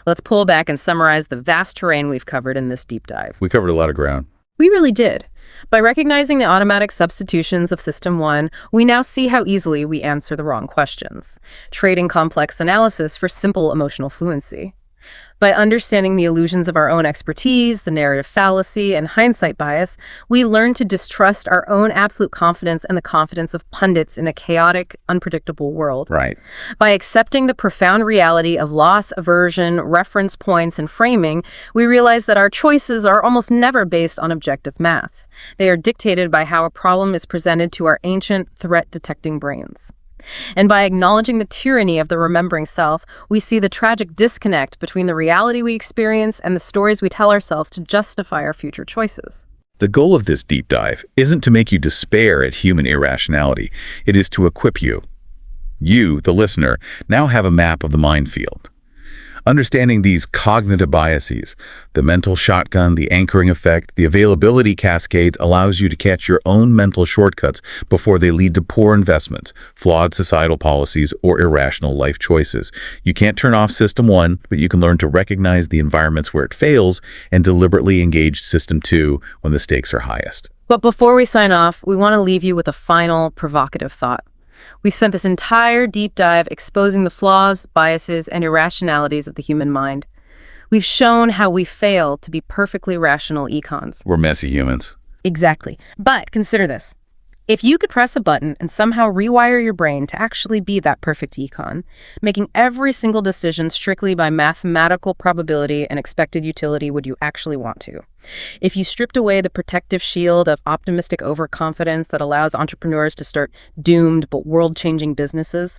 Let's pull back and summarize the vast terrain we've covered in this deep dive. We covered a lot of ground. We really did. By recognizing the automatic substitutions of System 1, we now see how easily we answer the wrong questions, trading complex analysis for simple emotional fluency. By understanding the illusions of our own expertise, the narrative fallacy, and hindsight bias, we learn to distrust our own absolute confidence and the confidence of pundits in a chaotic, unpredictable world. Right. By accepting the profound reality of loss, aversion, reference points, and framing, we realize that our choices are almost never based on objective math. They are dictated by how a problem is presented to our ancient, threat-detecting brains. And by acknowledging the tyranny of the remembering self, we see the tragic disconnect between the reality we experience and the stories we tell ourselves to justify our future choices. The goal of this deep dive isn't to make you despair at human irrationality. It is to equip you. You, the listener, now have a map of the minefield. Understanding these cognitive biases, the mental shotgun, the anchoring effect, the availability cascades allows you to catch your own mental shortcuts before they lead to poor investments, flawed societal policies, or irrational life choices. You can't turn off System 1, but you can learn to recognize the environments where it fails and deliberately engage System 2 when the stakes are highest. But before we sign off, we want to leave you with a final provocative thought. We spent this entire deep dive exposing the flaws, biases, and irrationalities of the human mind. We've shown how we fail to be perfectly rational econs. We're messy humans. Exactly. But consider this. If you could press a button and somehow rewire your brain to actually be that perfect econ, making every single decision strictly by mathematical probability and expected utility, would you actually want to? If you stripped away the protective shield of optimistic overconfidence that allows entrepreneurs to start doomed but world-changing businesses,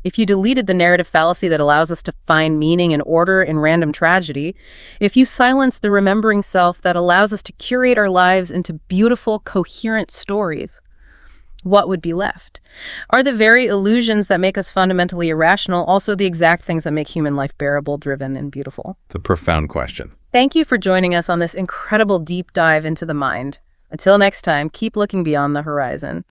if you deleted the narrative fallacy that allows us to find meaning and order in random tragedy, if you silence the remembering self that allows us to curate our lives into beautiful, coherent stories, what would be left? Are the very illusions that make us fundamentally irrational also the exact things that make human life bearable, driven, and beautiful? It's a profound question. Thank you for joining us on this incredible deep dive into the mind. Until next time, keep looking beyond the horizon.